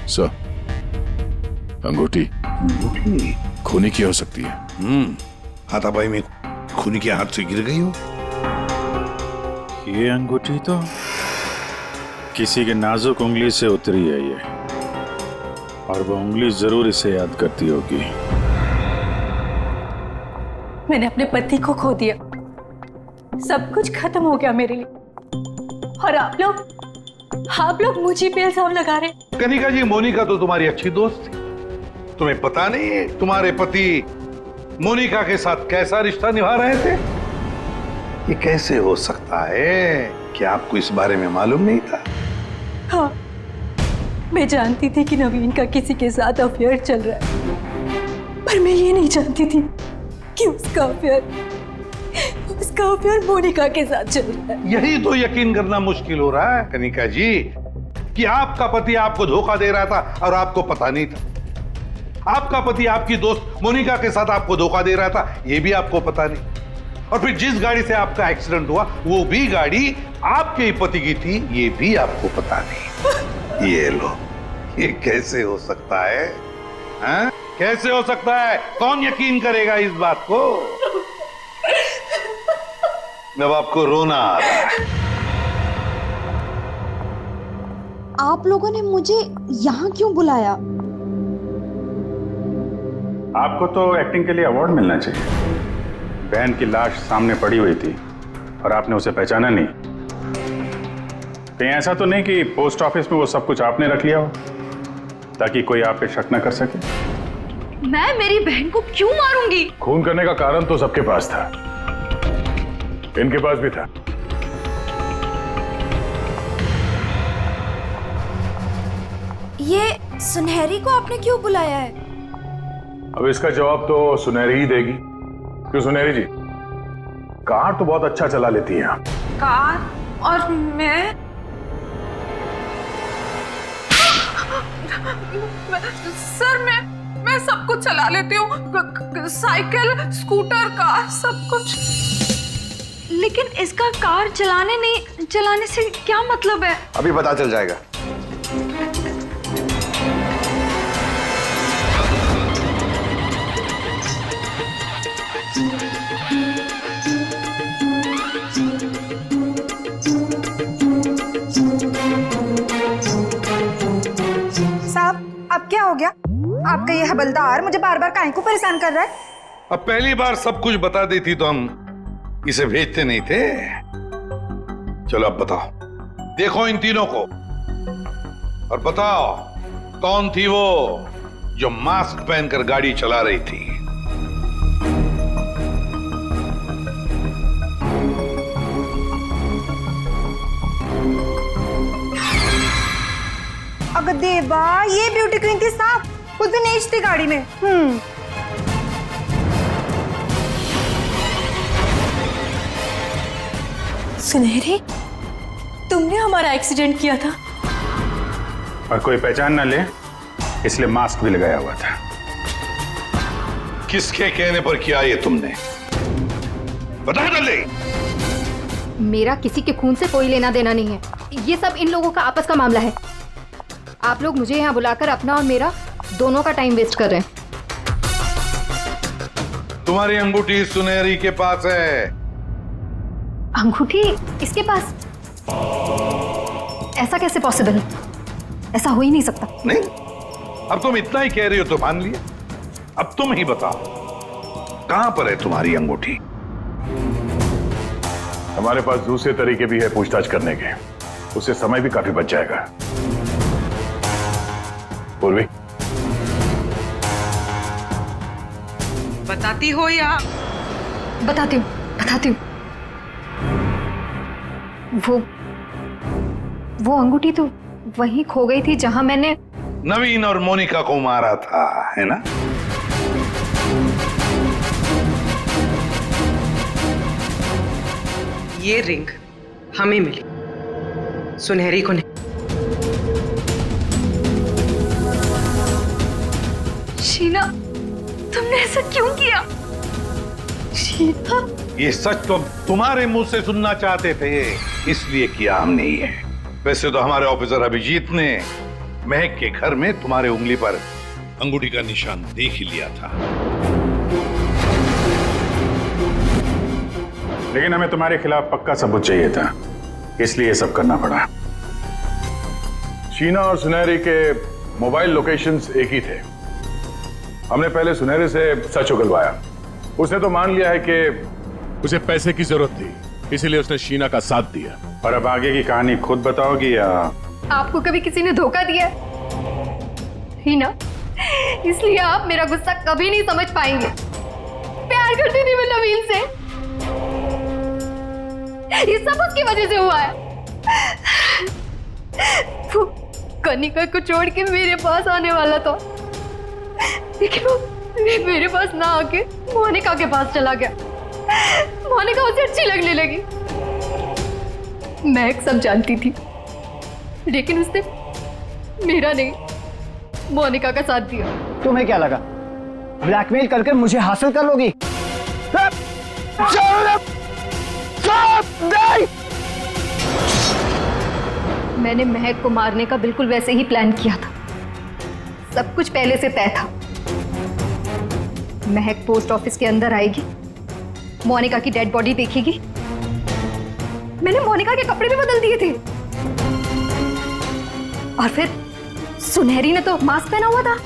सर, अंगूठी खूनी की हो सकती है। हाथापाई में खूनी के हाथ से गिर गई हो। ये अंगूठी तो किसी के नाजुक उंगली से उतरी है ये, और वो उंगली जरूर इसे याद करती होगी। मैंने अपने पति को खो दिया, सब कुछ खत्म हो गया मेरे लिए, और आप लोग मुझे पे इल्जाम लगा रहे। कनिका जी, मोनिका तो तुम्हारी अच्छी दोस्त थी। तुम्हें पता नहीं है तुम्हारे पति मोनिका के साथ कैसा रिश्ता निभा रहे थे? ये कैसे हो सकता है? क्या आपको इस बारे में मालूम नहीं था? हाँ, मैं जानती थी कि नवीन का किसी के साथ अफेयर चल रहा है, पर मैं ये नहीं जानती थी कि उसका अफेयर मोनिका के साथ चल रहा है। यही तो यकीन करना मुश्किल हो रहा है कनिका जी, कि आपका पति आपको धोखा दे रहा था और आपको पता नहीं था। आपका पति आपकी दोस्त मोनिका के साथ आपको धोखा दे रहा था, ये भी आपको पता नहीं। और फिर जिस गाड़ी से आपका एक्सीडेंट हुआ वो भी गाड़ी आपके ही पति की थी, ये भी आपको पता नहीं। ये लो, ये कैसे हो सकता है? हाँ? कैसे हो सकता है? कौन यकीन करेगा इस बात को? जब आपको रोना आ रहा है। आप लोगों ने मुझे यहाँ क्यों बुलाया? आपको तो एक्टिंग के लिए अवार्ड मिलना चाहिए। बहन की लाश सामने पड़ी हुई थी और आपने उसे पहचाना नहीं। कहीं ऐसा तो नहीं कि पोस्ट ऑफिस में वो सब कुछ आपने रख लिया हो ताकि कोई आप पे शक न कर सके? मैं मेरी बहन को क्यों मारूंगी? खून करने का कारण तो सबके पास था, इनके पास भी था। ये सुनहरी को आपने क्यों बुलाया है? अब इसका जवाब तो सुनहरी ही देगी। क्यों सुनहरी जी, कार तो बहुत अच्छा चला लेती हैं आप। कार? और मैं सर मैं सब कुछ चला लेती हूँ, साइकिल, स्कूटर, कार, सब कुछ। लेकिन इसका कार चलाने से क्या मतलब है? अभी पता चल जाएगा। साहब, अब क्या हो गया? आपका ये हवलदार मुझे बार बार काहे को परेशान कर रहा है? अब पहली बार सब कुछ बता देती तो हम इसे भेजते नहीं थे। चलो अब बताओ, देखो इन तीनों को और बताओ कौन थी वो जो मास्क पहनकर गाड़ी चला रही थी? अगर देवा, ये ब्यूटी क्वीन थी साहब, उस दिन एज थी गाड़ी में। सुनहरी, तुमने हमारा एक्सीडेंट किया था और कोई पहचान ना ले इसलिए मास्क भी लगाया हुआ था। किसके कहने पर किया ये तुमने? बता जल्दी। मेरा किसी के खून से कोई लेना देना नहीं है, ये सब इन लोगों का आपस का मामला है। आप लोग मुझे यहाँ बुलाकर अपना और मेरा दोनों का टाइम वेस्ट कर रहे हैं। तुम्हारी अंगूठी सुनहरी के पास है। अंगूठी इसके पास? ऐसा कैसे पॉसिबल है? ऐसा हो ही नहीं सकता। नहीं, अब तुम इतना ही कह रही हो तो मान लिया। अब तुम ही बताओ, कहां पर है तुम्हारी अंगूठी? हमारे पास दूसरे तरीके भी है पूछताछ करने के, उससे समय भी काफी बच जाएगा। पूर्वी, बताती हो या? बताती हूँ। वो अंगूठी तो वहीं खो गई थी जहां मैंने नवीन और मोनिका को मारा था, है ना? ये रिंग हमें मिली, सुनहरी को नहीं। शीना, तुमने ऐसा क्यों किया? शीना, ये सच तो तुम्हारे मुंह से सुनना चाहते थे, इसलिए किया हमने ये। वैसे तो हमारे ऑफिसर अभिजीत ने महक के घर में तुम्हारे उंगली पर अंगूठी का निशान देख ही लिया था। लेकिन हमें तुम्हारे खिलाफ पक्का सबूत चाहिए था, इसलिए ये सब करना पड़ा। शीना और सुनहरी के मोबाइल लोकेशंस एक ही थे। हमने पहले सुनहरी से सच उगलवाया। उसने तो मान लिया है कि उसे पैसे की जरूरत थी, इसीलिए उसने शीना का साथ दिया। और अब आगे की कहानी खुद बताओगी या? आपको कभी किसी ने धोखा दिया ही ना, इसलिए आप मेरा गुस्सा कभी नहीं समझ पाएंगे। प्यार करती थी मैं नवीन से। ये सब उसकी वजह से हुआ है। वो कनिका को छोड़ के मेरे पास आने वाला था, लेकिन वो मेरे पास ना आके मोनिका के पास चला गया। मोनिका उसे अच्छी लगने लगी। मैं सब जानती थी, लेकिन उसने मेरा नहीं मोनिका का साथ दिया। तुम्हें क्या लगा ब्लैकमेल करके मुझे हासिल कर लोगी? मैंने महक को मारने का बिल्कुल वैसे ही प्लान किया था। सब कुछ पहले से तय था। महक पोस्ट ऑफिस के अंदर आएगी, मोनिका की डेड बॉडी देखेगी। मैंने मोनिका के कपड़े भी बदल दिए थे। और फिर सुनहरी ने तो मास्क पहना हुआ था,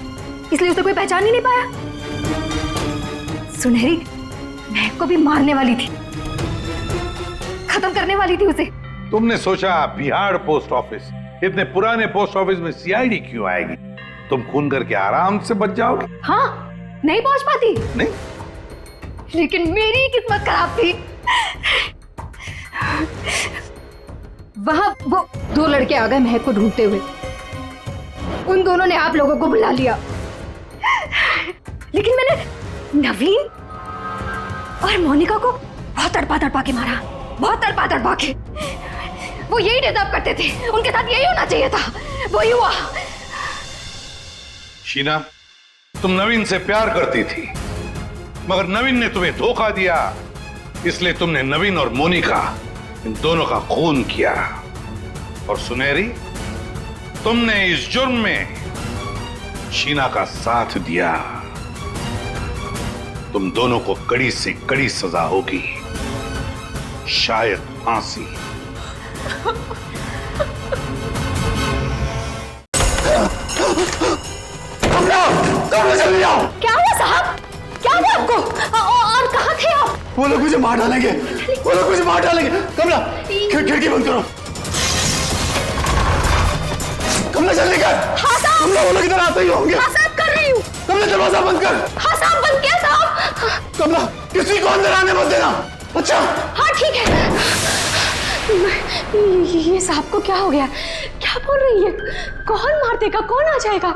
इसलिए उसे कोई पहचान ही नहीं पाया। सुनहरी महक को भी मारने वाली थी, खत्म करने वाली थी उसे। तुमने सोचा बिहार पोस्ट ऑफिस, इतने पुराने पोस्ट ऑफिस में सीआईडी क्यों आएगी? तुम खून करके आराम से बच जाओगे। हाँ, नहीं पहुंच पाती। नहीं, लेकिन मेरी किस्मत खराब थी। वहां वो दो लड़के आ गए महक को ढूंढते हुए। उन दोनों ने आप लोगों को बुला लिया, लेकिन मैंने नवीन और मोनिका को बहुत तड़पा के मारा, बहुत तड़पा के। वो यही डिजर्व करते थे, उनके साथ यही होना चाहिए था, वही हुआ। शीना, तुम नवीन से प्यार करती थी, मगर नवीन ने तुम्हें धोखा दिया, इसलिए तुमने नवीन और मोनिका इन दोनों का खून किया। और सुनहरी, तुमने इस जुर्म में शीना का साथ दिया। तुम दोनों को कड़ी से कड़ी सजा होगी, शायद फांसी। क्या हुआ साहब? क्या हुआ आपको? और कहाँ थे आप? वो लोग मुझे मार डालेंगे, वो लोग मुझे मार डालेंगे। कमला, खिड़की बंद करो। कमला जल्दी कर। हाँ साहब। कमला, वो लोग इधर आते ही होंगे। हाँ साहब, कर रही हूँ। कमला, दरवाजा बंद कर। हाँ साहब, बंद किया साहब। कमला, किसी को अंदर आने मत देना। अच्छा? हाँ ठीक है। ये साहब को क्या हो गया? क्या बोल रही है? कौन मार देगा, कौन आ जाएगा?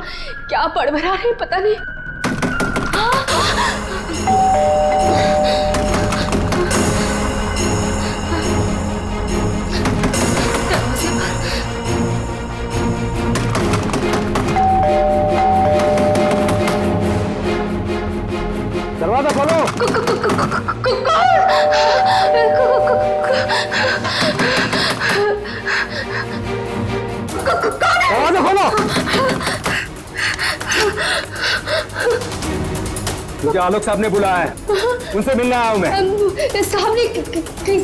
क्या बड़बड़ा रही, पता नहीं। दरवाजा खोलो। दरवाजा खोलो। मुझे आलोक साहब ने बुलाया है, उनसे मिलने आया हूं मैं। साहब ने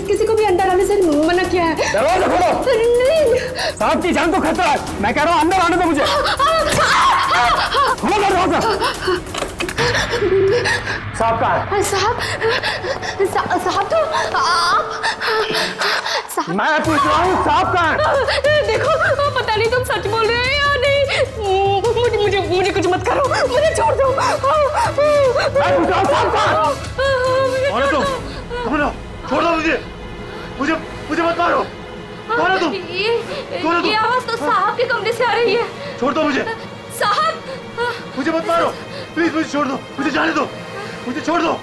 किसी को भी अंदर आने से मना किया है। दरवाजा खोलो। नहीं, साहब की जान तो खतरा है। मैं कह रहा हूं अंदर आने दो मुझे। खोलो दरवाजा। साहब कहाँ है? साहब तो आप। मैं पूछ रहा हूँ साहब कहाँ है? देखो, पता नहीं तुम सच बोल रहे हो या नहीं। मुझे कुछ मत करो, मुझे छोड़ दो। मैं पूछ रहा हूँ साहब कहाँ है? कौन है तुम? छोड़ दो मुझे मत मारो। कौन है तुम? ये आवाज तो साहब के कमरे से आ रही है। छोड़ दो मुझे। साहब, मुझे मत मारो, प्लीज मुझे छोड़ दो, मुझे जाने दो, मुझे छोड़ दो।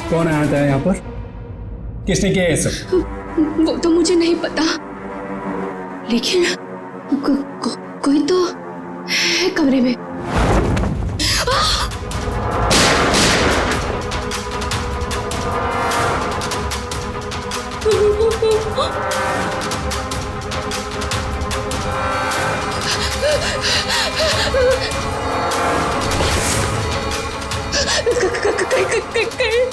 कौन आया था यहाँ पर? किसने किया ये सब? वो तो मुझे नहीं पता, लेकिन कोई तो कमरे में।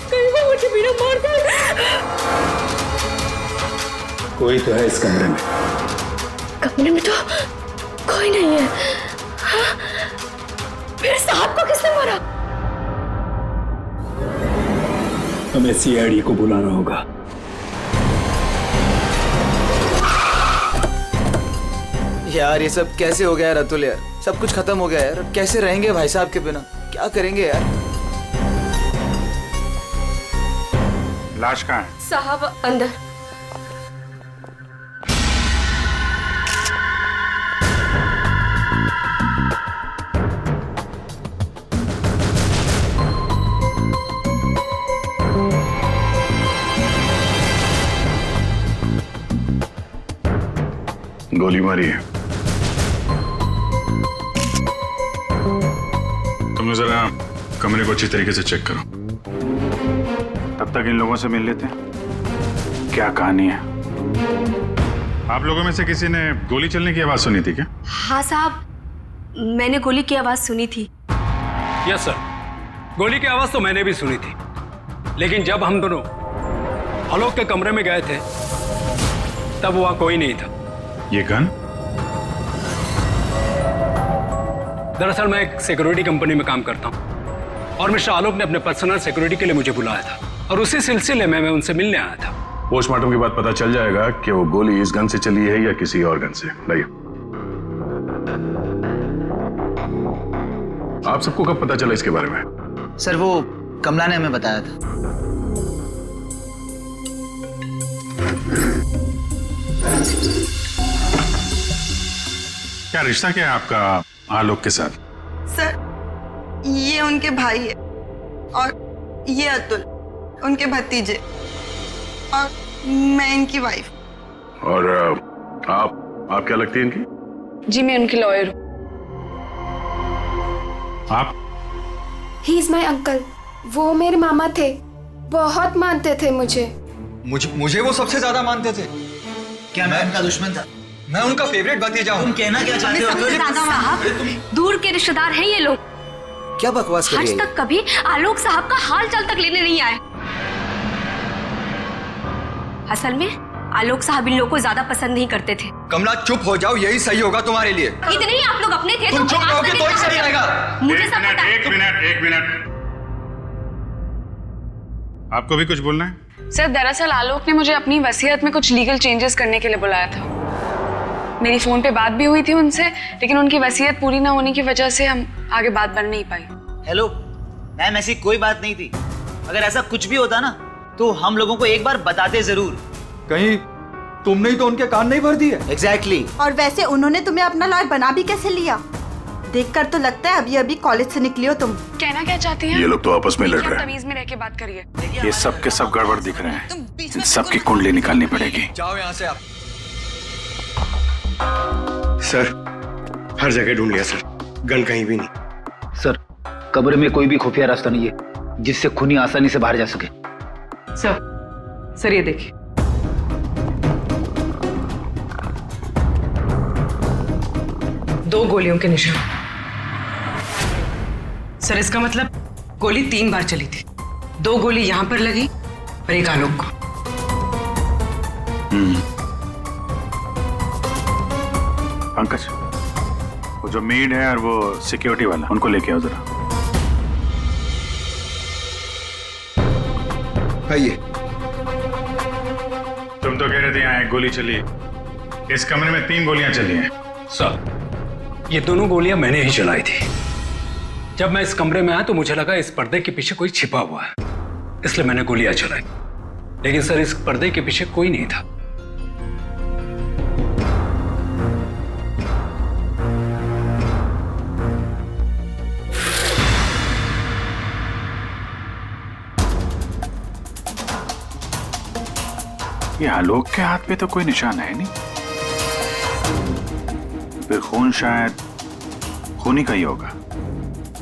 कहीं वो मुझे बिना मार दे। कोई तो है इस कमरे में। कमरे में तो कोई नहीं है। हाँ? फिर साहब को किसने मारा? हमें सीआईडी को बुलाना होगा। यार ये सब कैसे हो गया यार अतुल यार, सब कुछ खत्म हो गया यार। अब कैसे रहेंगे भाई साहब के बिना, क्या करेंगे यार? लाश कहाँ है? साहब अंदर। गोली मारी है। तुम जरा कमरे को अच्छी तरीके से चेक करो। तब तक इन लोगों से मिल लेते हैं। क्या कहानी है? आप लोगों में से किसी ने गोली चलने की आवाज सुनी थी क्या? हाँ साहब, मैंने गोली की आवाज सुनी थी। यस सर, गोली की आवाज तो मैंने भी सुनी थी, लेकिन जब हम दोनों आलोक के कमरे में गए थे तब वहां कोई नहीं था। ये गन? दरअसल मैं एक सिक्योरिटी कंपनी में काम करता हूं और मिस्टर आलोक ने अपने पर्सनल सिक्योरिटी के लिए मुझे बुलाया था और उसी सिलसिले में मैं उनसे मिलने आया था। पोस्टमार्टम के बाद पता चल जाएगा कि वो गोली इस गन से चली है या किसी और गन से। लाइए। आप सबको कब पता चला इसके बारे में? सर वो कमला ने हमें बताया था। क्या रिश्ता क्या है आपका आलोक के साथ? सर ये उनके भाई है और ये अतुल उनके भतीजे और मैं इनकी वाइफ। और आप क्या लगती है इनकी? जी मैं उनकी लॉयर हूँ। आप? He is my uncle. वो मेरे मामा थे, बहुत मानते थे मुझे। मुझे वो सबसे ज्यादा मानते थे। क्या मैं उनका दुश्मन था? मैं उनका फेवरेट भतीजा हूँ। तुम कहना क्या चाहते हो? साहब दूर के रिश्तेदार हैं ये लोग। क्या बकवास कर रही है? आज तक कभी आलोक साहब का हाल चाल तक लेने नहीं आए। असल में आलोक साहब इन लोगों को ज्यादा पसंद नहीं करते थे। कमला चुप हो जाओ, यही सही होगा तुम्हारे लिए। इतने ही आप लोग अपने थे। तुम चुप रहोगे तो ही सही रहेगा। मुझे सब पता है। एक मिनट। आपको भी कुछ बोलना है? सर दरअसल आलोक ने मुझे अपनी वसीयत में कुछ लीगल चेंजेस करने के लिए बुलाया था। मेरी फोन पे बात भी हुई थी उनसे, लेकिन उनकी वसीयत पूरी ना होने की वजह से हम आगे बात बढ़ नहीं पाई। हेलो मैम, ऐसी कोई बात नहीं थी। अगर ऐसा कुछ भी होता ना तो हम लोगों को एक बार बताते जरूर। कहीं तुमने ही तो उनके कान नहीं भर दिए? एग्जैक्टली। और वैसे उन्होंने तुम्हें अपना लॉयर बना भी कैसे लिया? देखकर तो लगता है अभी अभी कॉलेज से निकली हो तुम। कहना क्या चाहती हैं? ये लोग तो आपस में लड़ रहे हैं। तमीज में रह के बात करिए। ये सब के सब गड़बड़ दिख रहे हैं। इन सबकी कुंडली निकालनी पड़ेगी। जाओ यहाँ से आप। सर हर जगह ढूंढ लिया सर, गन कहीं भी नहीं। सर कब्र में कोई भी खुफिया रास्ता नहीं है जिससे खूनी आसानी से बाहर जा सके। सर ये देखिए। दो गोलियों के निशान। सर इसका मतलब गोली 3 बार चली थी। 2 गोली यहां पर लगी और एक आलोक को। पंकज, वो जो मेड है और वो सिक्योरिटी वाला, उनको लेके आओ जरा। आइए। तुम तो कह रहे थे यहाँ एक गोली चली, इस कमरे में 3 गोलियां चली हैं। सर ये दोनों गोलियां मैंने ही चलाई थी। जब मैं इस कमरे में आया तो मुझे लगा इस पर्दे के पीछे कोई छिपा हुआ है, इसलिए मैंने गोलियां चलाई। लेकिन सर इस पर्दे के पीछे कोई नहीं था। ये आलोक के हाथ पे तो कोई निशान है नहीं, फिर खून शायद खूनी का ही होगा।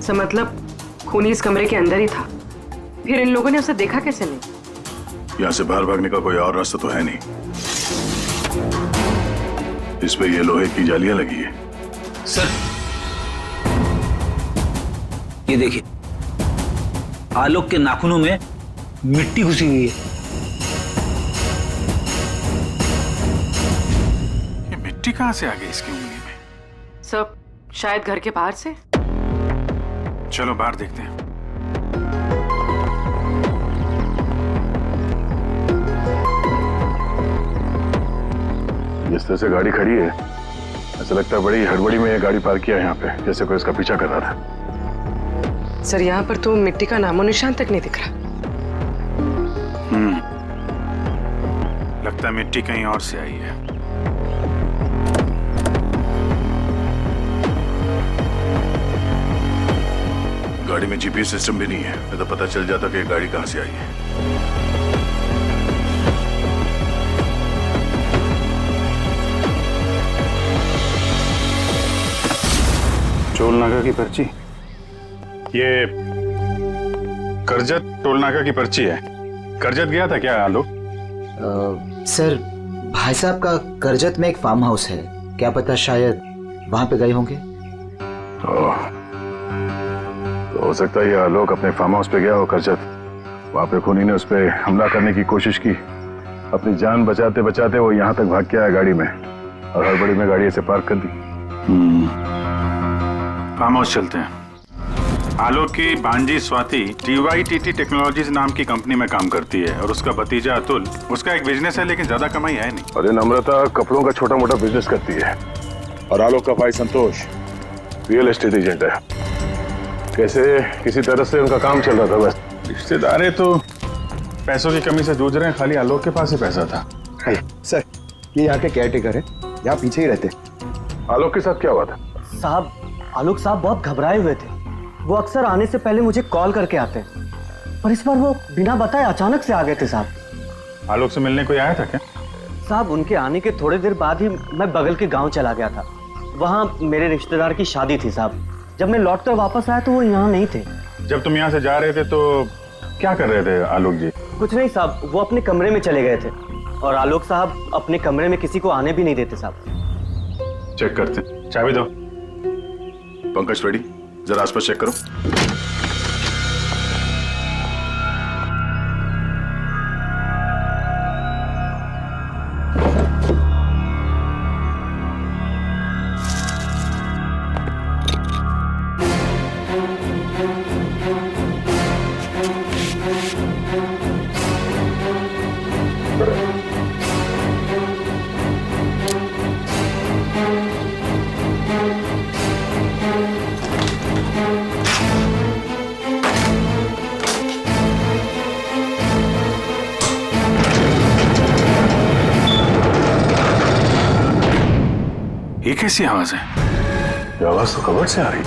सर मतलब खूनी इस कमरे के अंदर ही था, फिर इन लोगों ने उसे देखा कैसे नहीं? यहाँ से बाहर भागने का कोई और रास्ता तो है नहीं। इस पे ये लोहे की जालियां लगी है। सर ये देखिए, आलोक के नाखूनों में मिट्टी घुसी हुई है। ये मिट्टी कहां से आ गई इसकी उंगली में? सब शायद घर के बाहर से। चलो बाहर देखते हैं। जिस तरह से गाड़ी खड़ी है, ऐसा लगता है बड़ी हड़बड़ी में ये गाड़ी पार्क किया है यहाँ पे, जैसे कोई इसका पीछा कर रहा था। सर यहाँ पर तो मिट्टी का नामो निशान तक नहीं दिख रहा। लगता है मिट्टी कहीं और से आई है। गाड़ी में जीपीएस सिस्टम भी नहीं है, नहीं तो पता चल जाता कि ये गाड़ी कहां से आई है। टोल नाका की पर्ची, ये करजत टोल नाका की पर्ची है। करजत गया था क्या आलोक? सर भाई साहब का करजत में एक फार्म हाउस है, क्या पता शायद वहां पे गए होंगे। तो हो सकता है ये आलोक अपने फार्म हाउस पे गया हो करजत। वहां पे खूनी ने उस पर हमला करने की कोशिश की, अपनी जान बचाते बचाते वो यहाँ तक भाग के आया गाड़ी में, और हड़बड़ी में गाड़ी ऐसे पार्क कर दी। फार्म हाउस चलते हैं। आलोक की भांजी स्वाति TYTT टेक्नोलॉजीज नाम की कंपनी में काम करती है, और उसका भतीजा अतुल, उसका एक बिजनेस है लेकिन ज्यादा कमाई है नहीं। अरे नम्रता कपड़ों का छोटा मोटा बिजनेस करती है, और आलोक का भाई संतोष रियल एस्टेट एजेंट है। कैसे किसी तरह से उनका काम चल रहा था बस। रिश्तेदार तो पैसों की कमी से जूझ रहे हैं, खाली आलोक के पास ही पैसा था। सर ये यहाँ के केयरटेकर है, यहाँ पीछे ही रहते। आलोक के साथ क्या हुआ था? साहब आलोक साहब बहुत घबराए हुए थे। वो अक्सर आने से पहले मुझे कॉल करके आते, पर इस बार वो बिना बताए अचानक से आ गए थे साहब। आलोक से मिलने कोई आया था क्या? साहब उनके आने के थोड़ी देर बाद ही मैं बगल के गांव चला गया था, वहाँ मेरे रिश्तेदार की शादी थी साहब। जब मैं लौट कर वापस आया तो वो यहाँ नहीं थे। जब तुम यहाँ से जा रहे थे तो क्या कर रहे थे आलोक जी? कुछ नहीं साहब, वो अपने कमरे में चले गए थे, और आलोक साहब अपने कमरे में किसी को आने भी नहीं देते साहब। चेक करते हैं, चाबी दो। पंकज रेडी, जरा आसपास चेक करो। ये कैसी आवाज है? ये आवाज तो कबर्ड से आ रही।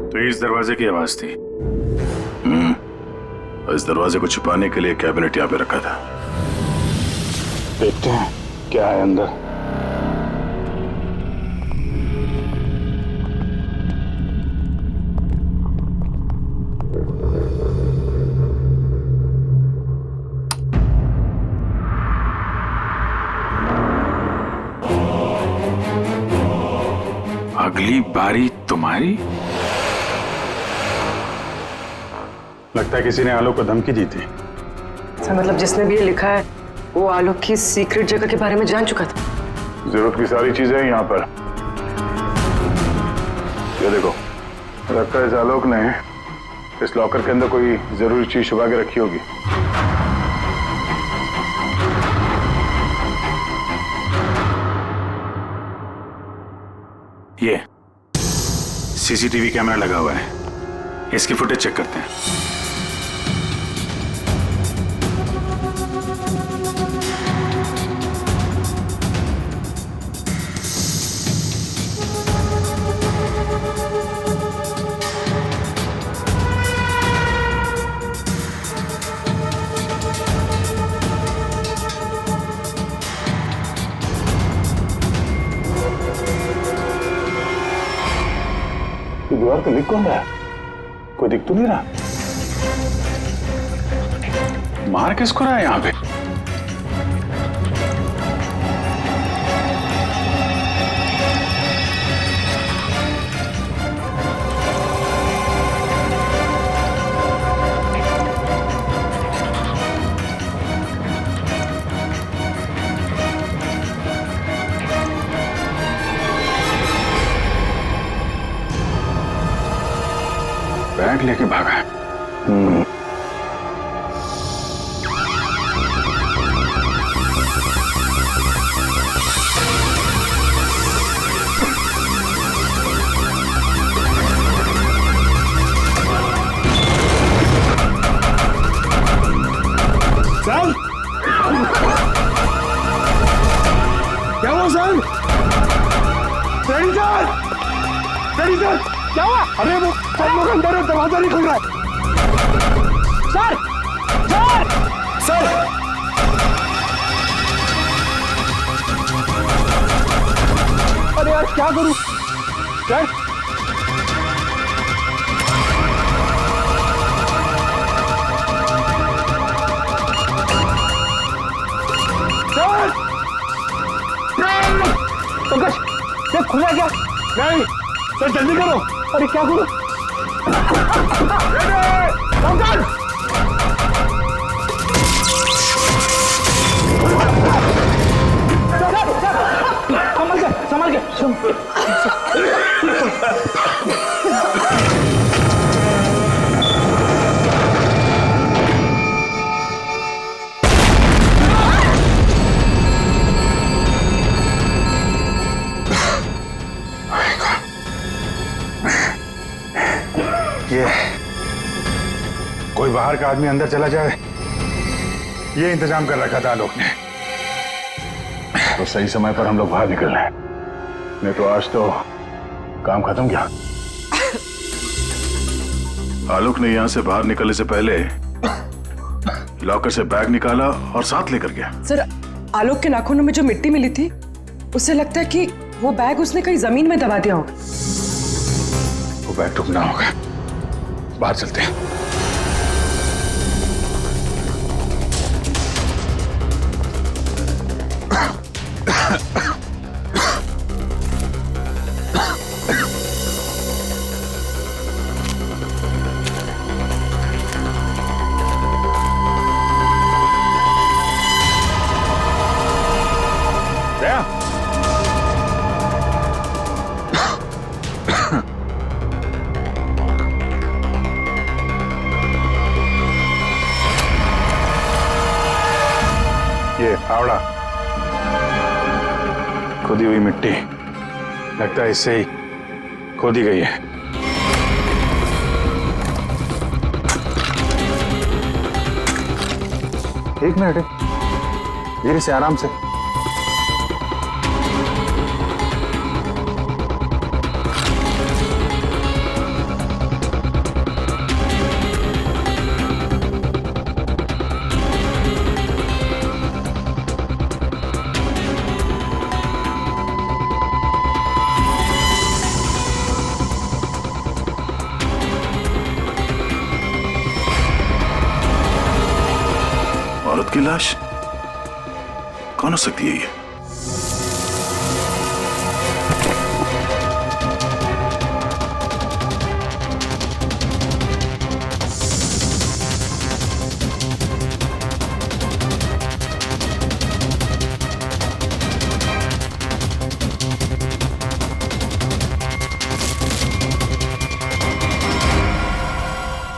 तो इस दरवाजे की आवाज थी। इस दरवाजे को छुपाने के लिए कैबिनेट यहाँ पे रखा था। देखते हैं क्या है अंदर। अगली बारी तुम्हारी। लगता है किसी ने आलोक को धमकी दी थी। सर मतलब जिसने भी ये लिखा है वो आलोक की सीक्रेट जगह के बारे में जान चुका था। जरूरत की सारी चीजें हैं यहाँ पर। ये देखो, लगता है इस आलोक ने इस लॉकर के अंदर कोई जरूरी चीज छुपा के रखी होगी। ये सीसीटीवी कैमरा लगा हुआ है, इसकी फुटेज चेक करते हैं। पर लिख कौन रहा है? कोई दिख तो नहीं रहा। मार किसको रहा है यहाँ पे? बैग लेके भागा है। सर क्या हुआ सर? रेडी सर क्या हुआ? अरे वो सब लोग अंदर है, दरवाजा नहीं खुल रहा है। सर सर सर अरे यार क्या करूं सर? पंकज ये खुला क्या? नहीं सर जल्दी करो। अरे क्या करो? पंकज संभाल के ये कोई बाहर का आदमी अंदर चला जाए, ये इंतजाम कर रखा था आलोक ने। तो सही समय पर हम लोग बाहर निकल रहे हैं, नहीं तो आज तो काम खत्म गया। आलोक ने यहां से बाहर निकलने से पहले लॉकर से बैग निकाला और साथ लेकर गया। सर आलोक के नाखूनों में जो मिट्टी मिली थी उससे लगता है कि वो बैग उसने कहीं जमीन में दबा दिया होगा। वो बैग टूटना होगा, बाहर चलते हैं। ये फावड़ा, खोदी हुई मिट्टी, लगता है इससे ही खोदी गई है। एक मिनट, धीरे से, आराम से। औरत की लाश कौन हो सकती है ये?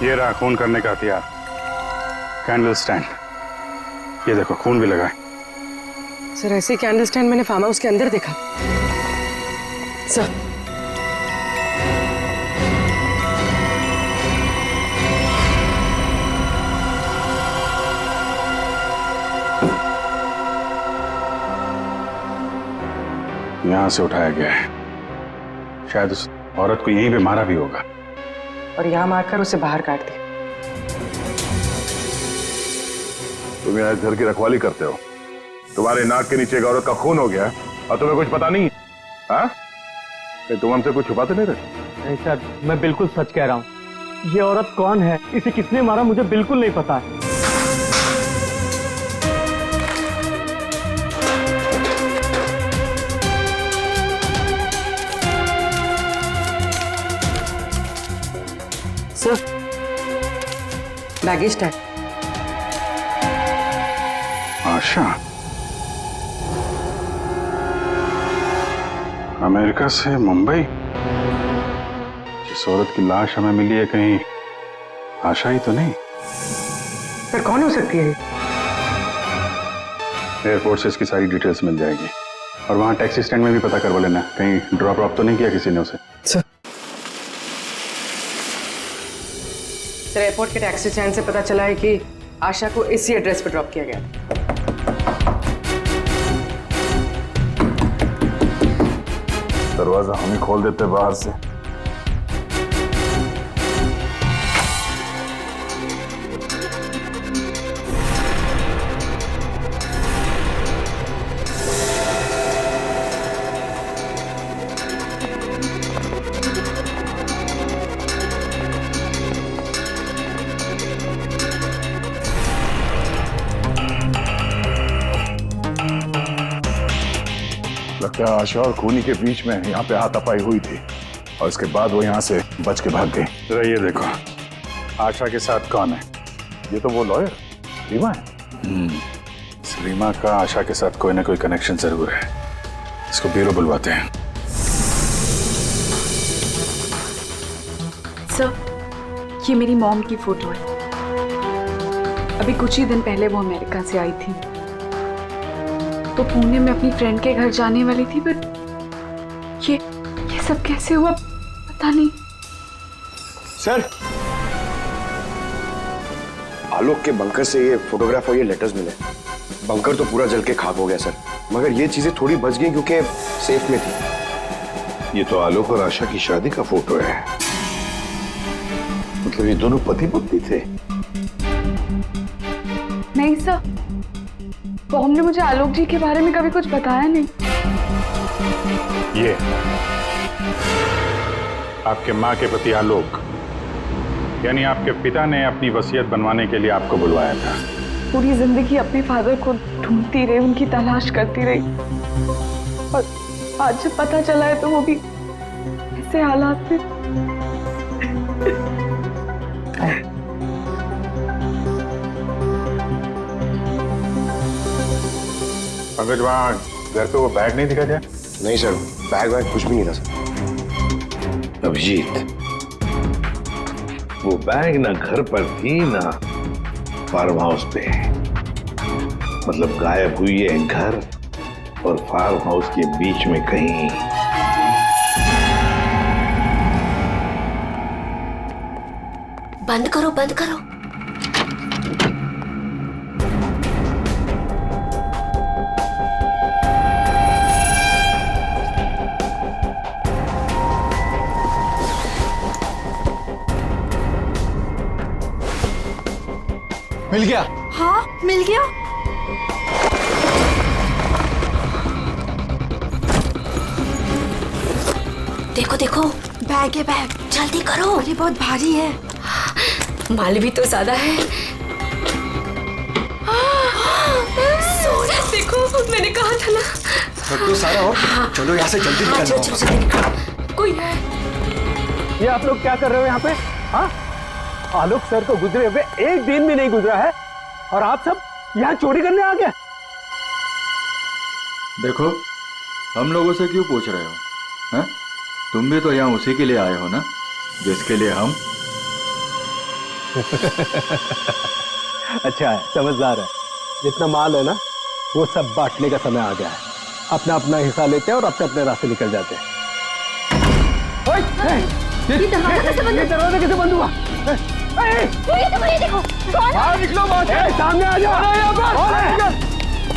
ये रहा खून करने का हथियार, कैंडल स्टैंड। ये देखो खून भी लगा है। सर ऐसे कैंडल स्टैंड मैंने फार्म हाउस के अंदर देखा। सर यहां से उठाया गया है, शायद उस औरत को यहीं पे मारा भी होगा और यहाँ मारकर उसे बाहर काट दिया। तुम यहाँ इस घर की रखवाली करते हो, तुम्हारे नाक के नीचे एक औरत का खून हो गया और तुम्हें कुछ पता नहीं? हाँ? तुम हमसे कुछ छुपाते नहीं रहे? नहीं सर, मैं बिल्कुल सच कह रहा हूँ। ये औरत कौन है, इसे किसने मारा, मुझे बिल्कुल नहीं पता है। Sir, baggage tag. Asha America से मुंबई। जिस औरत की लाश हमें मिली है, कहीं आशा ही तो नहीं? सर, कौन हो सकती है? एयरपोर्ट से इसकी सारी डिटेल्स मिल जाएगी और वहां टैक्सी स्टैंड में भी पता करवा लेना, कहीं ड्रॉप ड्रॉप तो नहीं किया किसी ने उसे। सर, एयरपोर्ट के टैक्सी स्टैंड से पता चला है कि आशा को इसी एड्रेस पर ड्रॉप किया गया। दरवाजा हम ही खोल देते बाहर से। लगता है आशा और खूनी के बीच में यहाँ पे हाथापाई हुई थी और इसके बाद वो यहाँ से बच के भाग गई। जरा ये देखो, आशा के साथ कौन है? ये तो वो लॉयर रीमा है। रीमा का आशा के साथ कोई ना कोई कनेक्शन जरूर है। इसको ब्यूरो बुलवाते हैं। सर, ये मेरी मॉम की फोटो है। अभी कुछ ही दिन पहले वो अमेरिका से आई थी, तो पुणे में अपनी फ्रेंड के घर जाने वाली थी, बट ये सब कैसे हुआ पता नहीं। सर, आलोक के बंकर से ये फोटोग्राफ और ये लेटर्स मिले। बंकर तो पूरा जल के खाक हो गया सर, मगर ये चीजें थोड़ी बच गई क्योंकि सेफ में थी। ये तो आलोक और आशा की शादी का फोटो है। मतलब ये दोनों पति पत्नी थे? नहीं सर, मॉम ने मुझे आलोक जी के बारे में कभी कुछ बताया नहीं। ये आपके माँ के पति आलोक, यानी आपके पिता ने अपनी वसीयत बनवाने के लिए आपको बुलवाया था। पूरी जिंदगी अपने फादर को ढूंढती रही, उनकी तलाश करती रही, और आज जब पता चला है तो वो भी ऐसे हालात में। पंकज, वहाँ घर पे वो बैग नहीं दिखा क्या? नहीं सर, बैग वैग कुछ भी नहीं था सर। अभिजीत, वो बैग ना घर पर थी ना फार्म हाउस पे। मतलब गायब हुई है घर और फार्म हाउस के बीच में कहीं। बंद करो, बंद करो। मिल गया? हाँ, मिल गया। देखो देखो, बैग है बैग, जल्दी करो। ये बहुत भारी है, माल भी तो ज्यादा है। देखो, मैंने कहा था ना। तो सारा हो, चलो यहाँ से जल्दी निकलो। कोई है। ये आप लोग क्या कर रहे हो यहाँ पे? हाँ, आलोक सर को गुजरे हुए एक दिन भी नहीं गुजरा है और आप सब यहाँ चोरी करने आ गए। देखो, हम लोगों से क्यों पूछ रहे हो? हैं? तुम भी तो यहाँ उसी के लिए आए हो ना, जिसके लिए हम। अच्छा है, समझदार है। जितना माल है ना, वो सब बांटने का समय आ गया है। अपना अपना हिस्सा लेते हैं और अपने अपने रास्ते निकल जाते हैं। ये दरवाजा कैसे बंद हुआ? ये देखो, बाहर निकलो, सामने आ जाओ।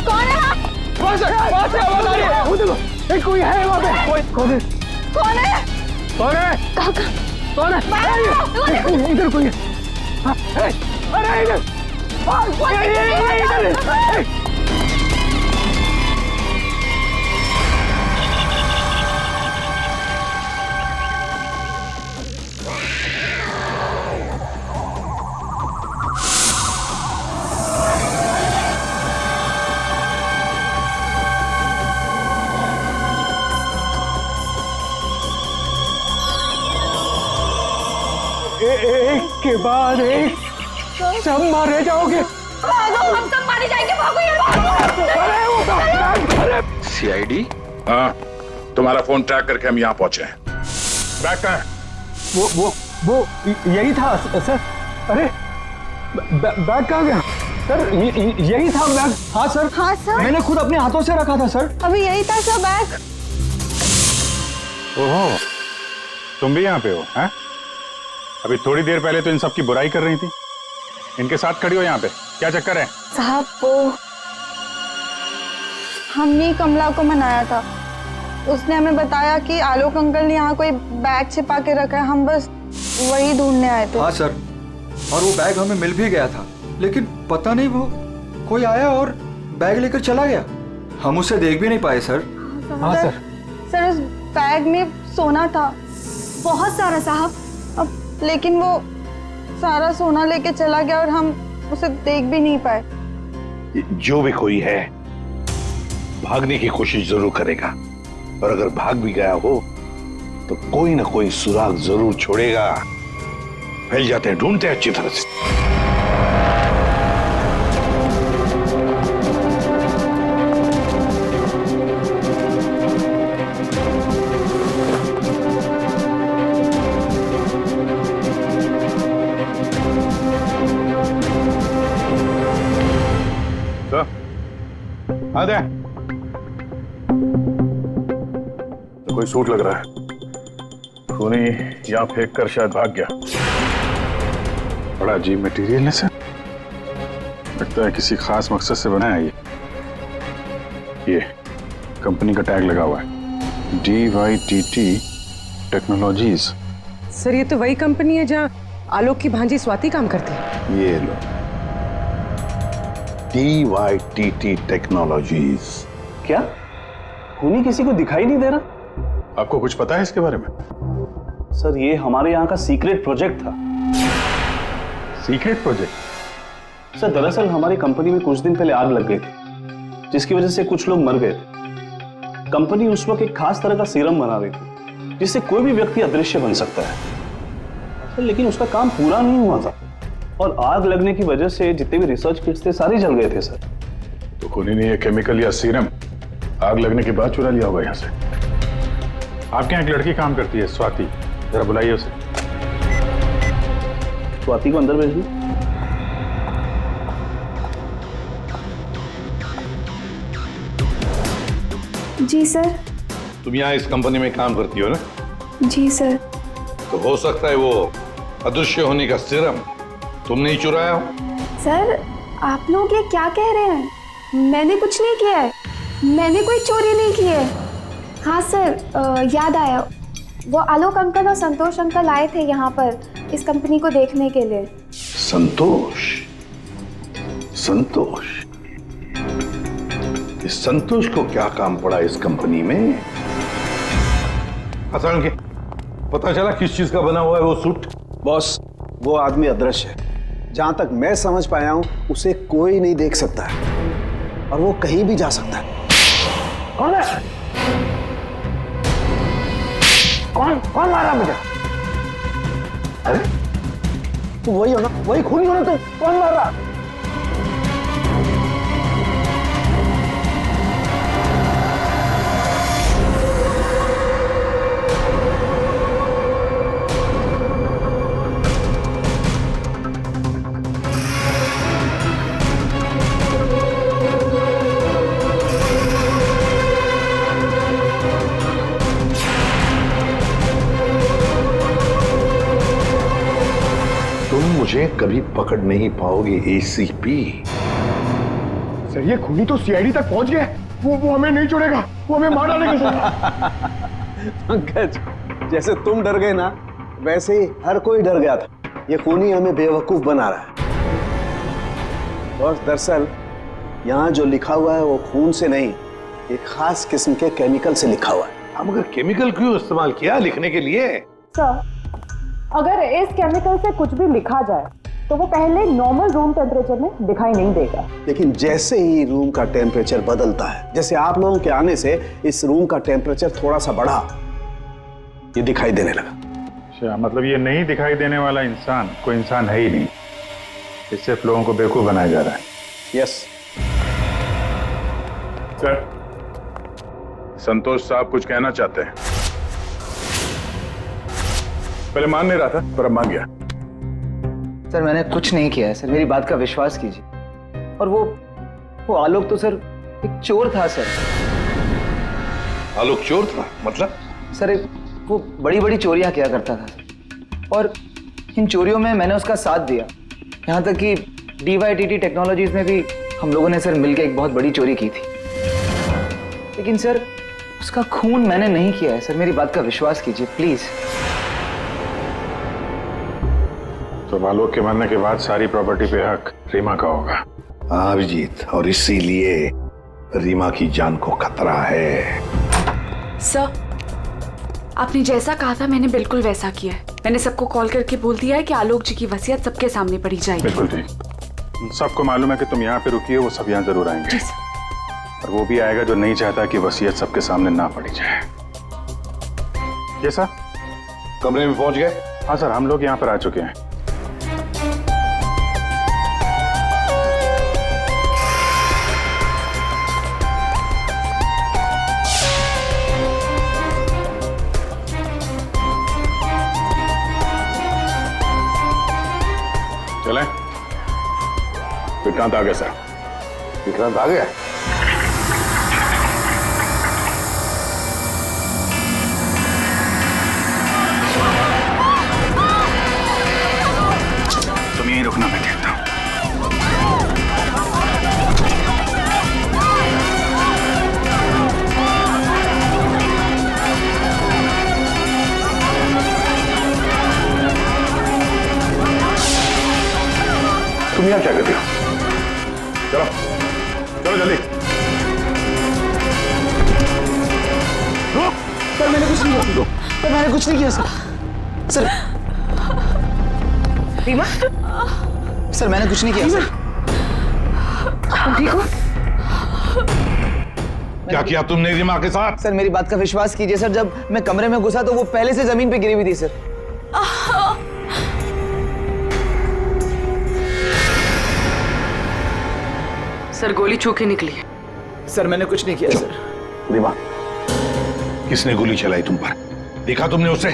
कौन है? वहाँ से आवाज आ रही है। वो देखो, कोई है वहाँ पे। कौन है? कौन है? कौन है? कौन है? इधर कोई है। अरे इधर। एक के बाद एक सब मारे जाओगे। भागो, हम सब मारे जाएंगे, भागो यार। सीआईडी? हाँ, तुम्हारा फोन ट्रैक करके हम यहाँ पहुंचे हैं। बैग कहाँ है? वो यही था सर। अरे बैग कहाँ गया सर? यही था बैग। हाँ सर। हाँ सर, मैंने खुद अपने हाथों से रखा था सर। अभी यही था सर बैग। ओहो, तुम भी यहाँ पे हो? हैं? अभी थोड़ी देर पहले तो इन सब की बुराई कर रही थी, इनके साथ खड़ी हो यहाँ पे, क्या चक्कर है? साहब वो हमने कमला को मनाया था, उसने हमें बताया कि आलोक अंकल ने यहाँ कोई बैग छिपा के रखा है, हम बस वही ढूंढने आए थे। हाँ सर, और वो बैग हमें मिल भी गया था, लेकिन पता नहीं वो कोई आया और बैग लेकर चला गया। हम उसे देख भी नहीं पाए सर। हाँ सर। सर उस बैग में सोना था, बहुत सारा साहब। अब लेकिन वो सारा सोना लेके चला गया और हम उसे देख भी नहीं पाए। जो भी कोई है भागने की कोशिश जरूर करेगा, और अगर भाग भी गया हो तो कोई ना कोई सुराग जरूर छोड़ेगा। फैल जाते हैं, ढूंढते हैं अच्छी तरह से। आ दे। तो कोई सूट लग रहा है, खूनी यहाँ फेंक कर शायद भाग गया। बड़ा अजीब मटेरियल है सर, लगता है किसी खास मकसद से बना है ये कंपनी का टैग लगा हुआ है, DYTT टेक्नोलॉजीज। सर ये तो वही कंपनी है जहाँ आलोक की भांजी स्वाति काम करती है। ये लो, DYTT टेक्नोलॉजीज। क्या खूनी किसी को दिखाई नहीं दे रहा? आपको कुछ पता है इसके बारे में? सर ये हमारे यहाँ का सीक्रेट प्रोजेक्ट था। Secret project? सर दरअसल हमारी कंपनी में कुछ दिन पहले आग लग गई थी, जिसकी वजह से कुछ लोग मर गए थे। कंपनी उस वक्त एक खास तरह का सीरम बना रही थी, जिससे कोई भी व्यक्ति अदृश्य बन सकता है। लेकिन उसका काम पूरा नहीं हुआ था, और आग लगने की वजह से जितने भी रिसर्च किट्स थे सारे जल गए थे सर। तो खूनी ने ये केमिकल या सीरम आग लगने के बाद चुरा लिया होगा यहाँ से। आपके यहाँ एक लड़की काम करती है, स्वाति, जरा बुलाइए उसे। स्वाति को अंदर भेजिए। जी सर। तुम यहाँ इस कंपनी में काम करती हो ना? जी सर। तो हो सकता है वो अदृश्य होने का सीरम तुमने ही चुराया हो। सर आप लोग ये क्या कह रहे हैं? मैंने कुछ नहीं किया है, मैंने कोई चोरी नहीं की है। हाँ सर, याद आया, वो आलोक अंकल और संतोष अंकल आए थे यहाँ पर इस कंपनी को देखने के लिए। संतोष? संतोष? इस संतोष को क्या काम पड़ा इस कंपनी में? असल के पता चला किस चीज का बना हुआ है वो सूट? बॉस वो आदमी अदृश्य है, जहां तक मैं समझ पाया हूं उसे कोई नहीं देख सकता है, और वो कहीं भी जा सकता है। कौन है? कौन मारा मुझे? अरे तू वही हो ना, वही खूनी हो ना तू? कौन मार रहा? मुझे कभी पकड़ नहीं पाओगे ACP। सर ये खूनी तो CID तक पहुंच गए, वो हमें नहीं छोड़ेगा, वो हमें मार डालेगा। पंकज जैसे तुम डर गए ना, वैसे ही हर कोई डर गया था। ये खूनी हमें बेवकूफ बना रहा है। और दरअसल यहाँ जो लिखा हुआ है वो खून से नहीं, एक खास किस्म के केमिकल से लिखा हुआ है। हम अगर केमिकल क्यों इस्तेमाल किया लिखने के लिए? सर अगर इस केमिकल से कुछ भी लिखा जाए तो वो पहले नॉर्मल रूम टेम्परेचर में दिखाई नहीं देगा, लेकिन जैसे ही रूम का टेम्परेचर बदलता है, जैसे आप लोगों के आने से इस रूम का टेम्परेचर थोड़ा सा बढ़ा, ये दिखाई देने लगा। अच्छा, मतलब ये नहीं दिखाई देने वाला इंसान कोई इंसान है ही नहीं, इससे सिर्फ लोगों को बेवकूफ बनाया जा रहा है। यस सर, संतोष साहब कुछ कहना चाहते हैं। पहले मान नहीं रहा था पर अब मान गया। सर मैंने कुछ नहीं किया है सर, मेरी बात का विश्वास कीजिए। और वो आलोक तो सर एक चोर था सर। आलोक चोर था मतलब? सर वो बड़ी बड़ी चोरियां किया करता था और इन चोरियों में मैंने उसका साथ दिया। यहाँ तक कि DYTT टेक्नोलॉजीज में भी हम लोगों ने सर मिलकर एक बहुत बड़ी चोरी की थी। लेकिन सर उसका खून मैंने नहीं किया है सर, मेरी बात का विश्वास कीजिए प्लीज। तो आलोक के मरने के बाद सारी प्रॉपर्टी पे हक रीमा का होगा। हाँ अभिजीत, और इसीलिए रीमा की जान को खतरा है। सर आपने जैसा कहा था मैंने बिल्कुल वैसा किया है। मैंने सबको कॉल करके बोल दिया है कि आलोक जी की वसीयत सबके सामने पढ़ी जाएगी। बिल्कुल ठीक। सबको मालूम है कि तुम यहाँ पे रुकी हो, वो सब यहाँ जरूर आएंगे। जी सर। और वो भी आएगा जो नहीं चाहता कि वसीयत सबके सामने ना पड़ी जाए। ये सर कमरे में पहुंच गए? हाँ सर, हम लोग यहाँ पर आ चुके हैं। चलें? विक्रांत आ गया सर। विक्रांत आ गया? तुम यहीं रुकना, मैं देखता हूँ। तुम यहाँ क्या कर रहे हो? चलो चलो जल्दी। सर मैंने कुछ नहीं किया। सर मैंने कुछ नहीं किया सर। सर रीमा, सर मैंने कुछ नहीं किया सर। तुम ठीक हो? क्या किया तुमने रीमा के साथ? सर मेरी बात का विश्वास कीजिए सर, जब मैं कमरे में घुसा तो वो पहले से जमीन पे गिरी हुई थी सर। सर गोली छू के निकली है। सर मैंने कुछ नहीं किया सर। रीमा, किसने गोली चलाई तुम पर? देखा तुमने उसे?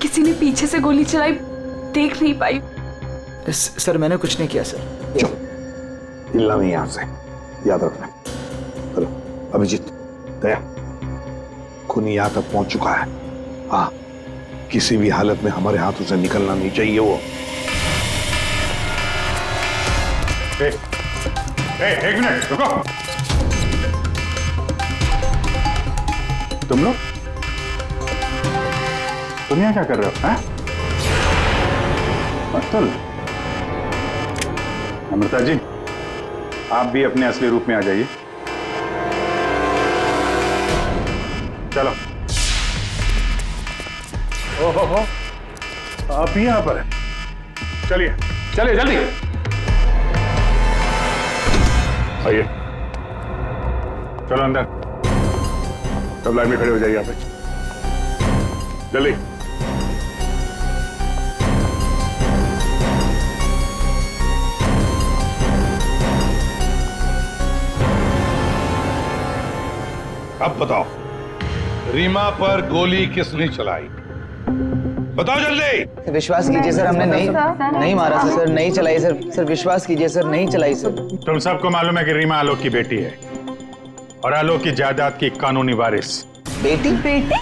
किसी ने पीछे से गोली चलाई, देख नहीं पाई। सर मैंने कुछ नहीं किया सर। हिलना नहीं यहाँ से, याद रखना। चलो अभिजीत, दया, खूनी यहाँ तक पहुंच चुका है। हाँ, किसी भी हालत में हमारे हाथों से निकलना नहीं चाहिए वो। एक मिनट रुको। तुम लोग तुम यहाँ क्या कर रहे हो? अतुल, अमृता जी आप भी अपने असली रूप में आ जाइए। चलो। ओहो, आप भी यहाँ पर हैं। चलिए चलिए जल्दी आइए। चलो अंदर, सब लाइन में खड़े हो जाइए यहाँ पे, जल्दी। अब बताओ, रीमा पर गोली किसने चलाई? बताओ जल्दी। विश्वास कीजिए सर, हमने नहीं मारा सर। नहीं चलाई सर। सर विश्वास कीजिए सर, नहीं चलाई सर। तुम सबको मालूम है कि रीमा आलोक की बेटी है और आलोक की जायदाद की कानूनी वारिस। बेटी? बेटी?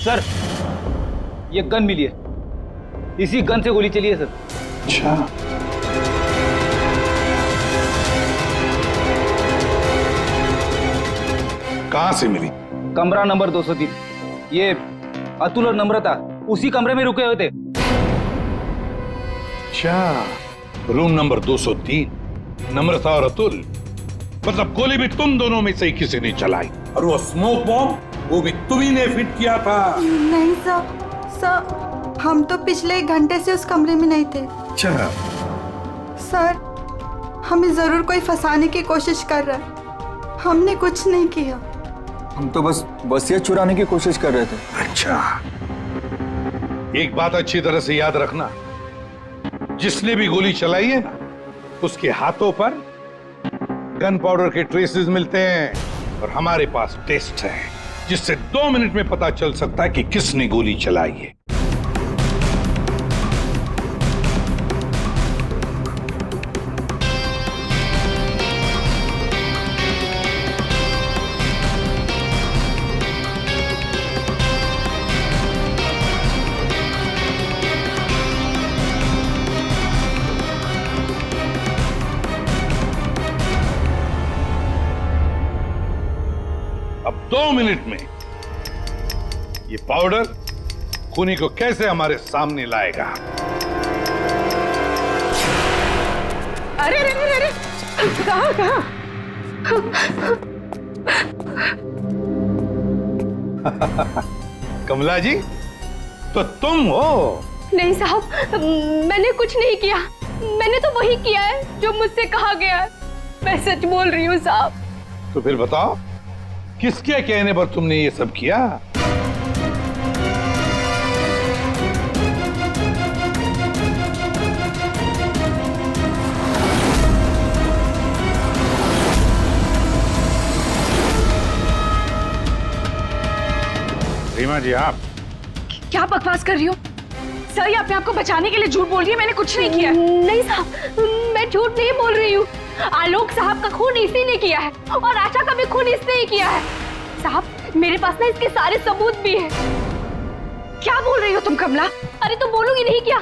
सर ये गन मिली है, इसी गन से गोली चली है सर। अच्छा, कहां से मिली? कमरा नंबर 203। ये अतुल और नम्रता उसी कमरे में रुके हुए थे। अच्छा, रूम नंबर 203, नम्रता और अतुल। मतलब गोली भी तुम दोनों में से ही किसी ने चलाई, और वो स्मोक बॉम्ब वो भी तुम्ही ने फिट किया था। नहीं सर, हम तो पिछले 1 घंटे से उस कमरे में नहीं थे। अच्छा सर, हमें जरूर कोई फंसाने की कोशिश कर रहा है। हमने कुछ नहीं किया। हम तो बस वसीयत चुराने की कोशिश कर रहे थे। अच्छा, एक बात अच्छी तरह से याद रखना, जिसने भी गोली चलाई है ना, उसके हाथों पर गन पाउडर के ट्रेसेस मिलते हैं और हमारे पास टेस्ट है जिससे 2 मिनट में पता चल सकता है कि किसने गोली चलाई है। अब 2 मिनट में ये पाउडर खूनी को कैसे हमारे सामने लाएगा? अरे अरे अरे अरे, कहाँ कहाँ? कमला जी, तो तुम हो? नहीं साहब, मैंने कुछ नहीं किया। मैंने तो वही किया है जो मुझसे कहा गया है। मैं सच बोल रही हूँ साहब। तो फिर बताओ, किसके कहने पर तुमने ये सब किया? रीमा जी, आप क्या बकवास कर रही हो? सर, ये अपने आप को बचाने के लिए झूठ बोल रही है। मैंने कुछ नहीं किया। नहीं साहब, मैं झूठ नहीं बोल रही हूँ। आलोक साहब का खून इसी ने किया है और आशा का भी खून इसने ही किया है। साहब, मेरे पास ना इसके सारे सबूत भी हैं। क्या बोल रही हो तुम कमला? अरे तो बोलूंगी नहीं क्या?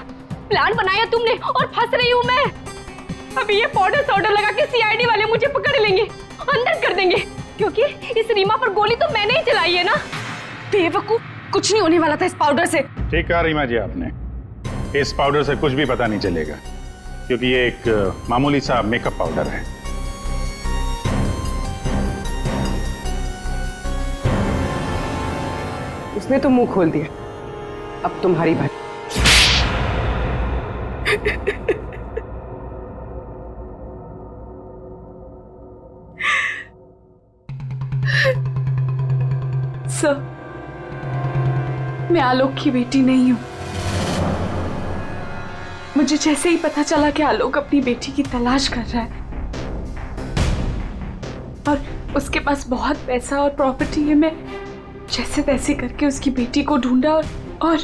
प्लान बनाया तुमने और फंस रही हूँ मैं। अभी ये पाउडर सौडर लगा के सीआईडी वाले मुझे पकड़ लेंगे, अंदर कर देंगे, क्योंकि इस रीमा पर गोली तो मैंने ही चलाई है ना। बेवकूफ, कुछ नहीं होने वाला था इस पाउडर से। ठीक कहा रीमा जी आपने, इस पाउडर से कुछ भी पता नहीं चलेगा, क्योंकि ये एक मामूली सा मेकअप पाउडर है। उसने तो मुंह खोल दिया, अब तुम्हारी बात। सर, मैं आलोक की बेटी नहीं हूं। मुझे जैसे ही पता चला कि आलोक अपनी बेटी की तलाश कर रहा है और उसके पास बहुत पैसा और प्रॉपर्टी है, मैं जैसे तैसे करके उसकी बेटी को ढूंढा और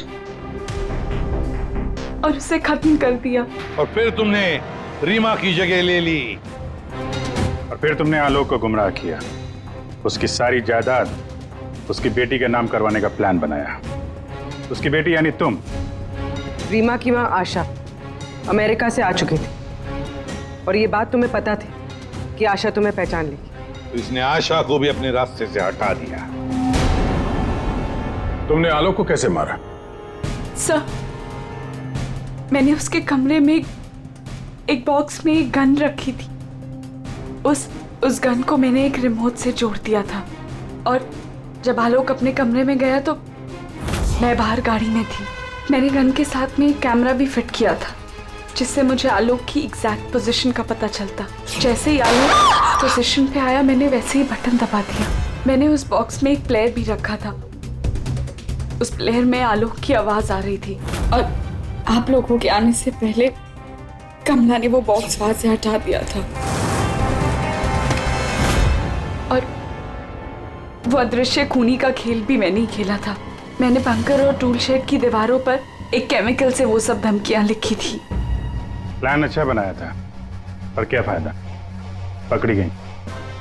उसे खत्म कर दिया। और फिर तुमने रीमा की जगह ले ली। और फिर तुमने आलोक को गुमराह किया, उसकी सारी जायदाद उसकी बेटी के नाम करवाने का प्लान बनाया। उसकी बेटी यानी तुम। रीमा की मां आशा अमेरिका से आ चुकी थी और ये बात तुम्हें पता थी कि आशा तुम्हें पहचान लेगी, तो इसने आशा को भी अपने रास्ते से हटा दिया। तुमने आलोक को कैसे मारा? सर, मैंने उसके कमरे में एक बॉक्स में एक गन रखी थी। उस गन को मैंने एक रिमोट से जोड़ दिया था और जब आलोक अपने कमरे में गया तो मैं बाहर गाड़ी में थी। मैंने गन के साथ में एक कैमरा भी फिट किया था जिससे मुझे आलोक की एग्जैक्ट पोजीशन का पता चलता। जैसे ही आलोक पोजीशन पे आया, मैंने वैसे ही बटन दबा दिया। मैंने उस बॉक्स में एक प्लेयर भी रखा था। उस प्लेयर में आलोक की आवाज आ रही थी और आप लोगों के आने से पहले कमला ने वो बॉक्स वहां से हटा दिया था और वो अदृश्य खूनी का खेल भी मैंने ही खेला था। मैंने बंकर और टूल शेड की दीवारों पर एक केमिकल से वो सब धमकियां लिखी थी। प्लान अच्छा बनाया था, पर क्या फायदा, पकड़ी गई।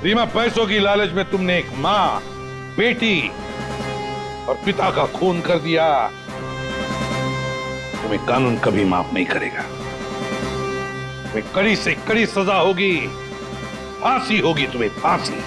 रीमा, पैसों की लालच में तुमने एक माँ, बेटी और पिता का खून कर दिया। तुम्हें कानून कभी माफ नहीं करेगा। तुम्हें कड़ी से कड़ी सजा होगी, फांसी होगी तुम्हें, फांसी।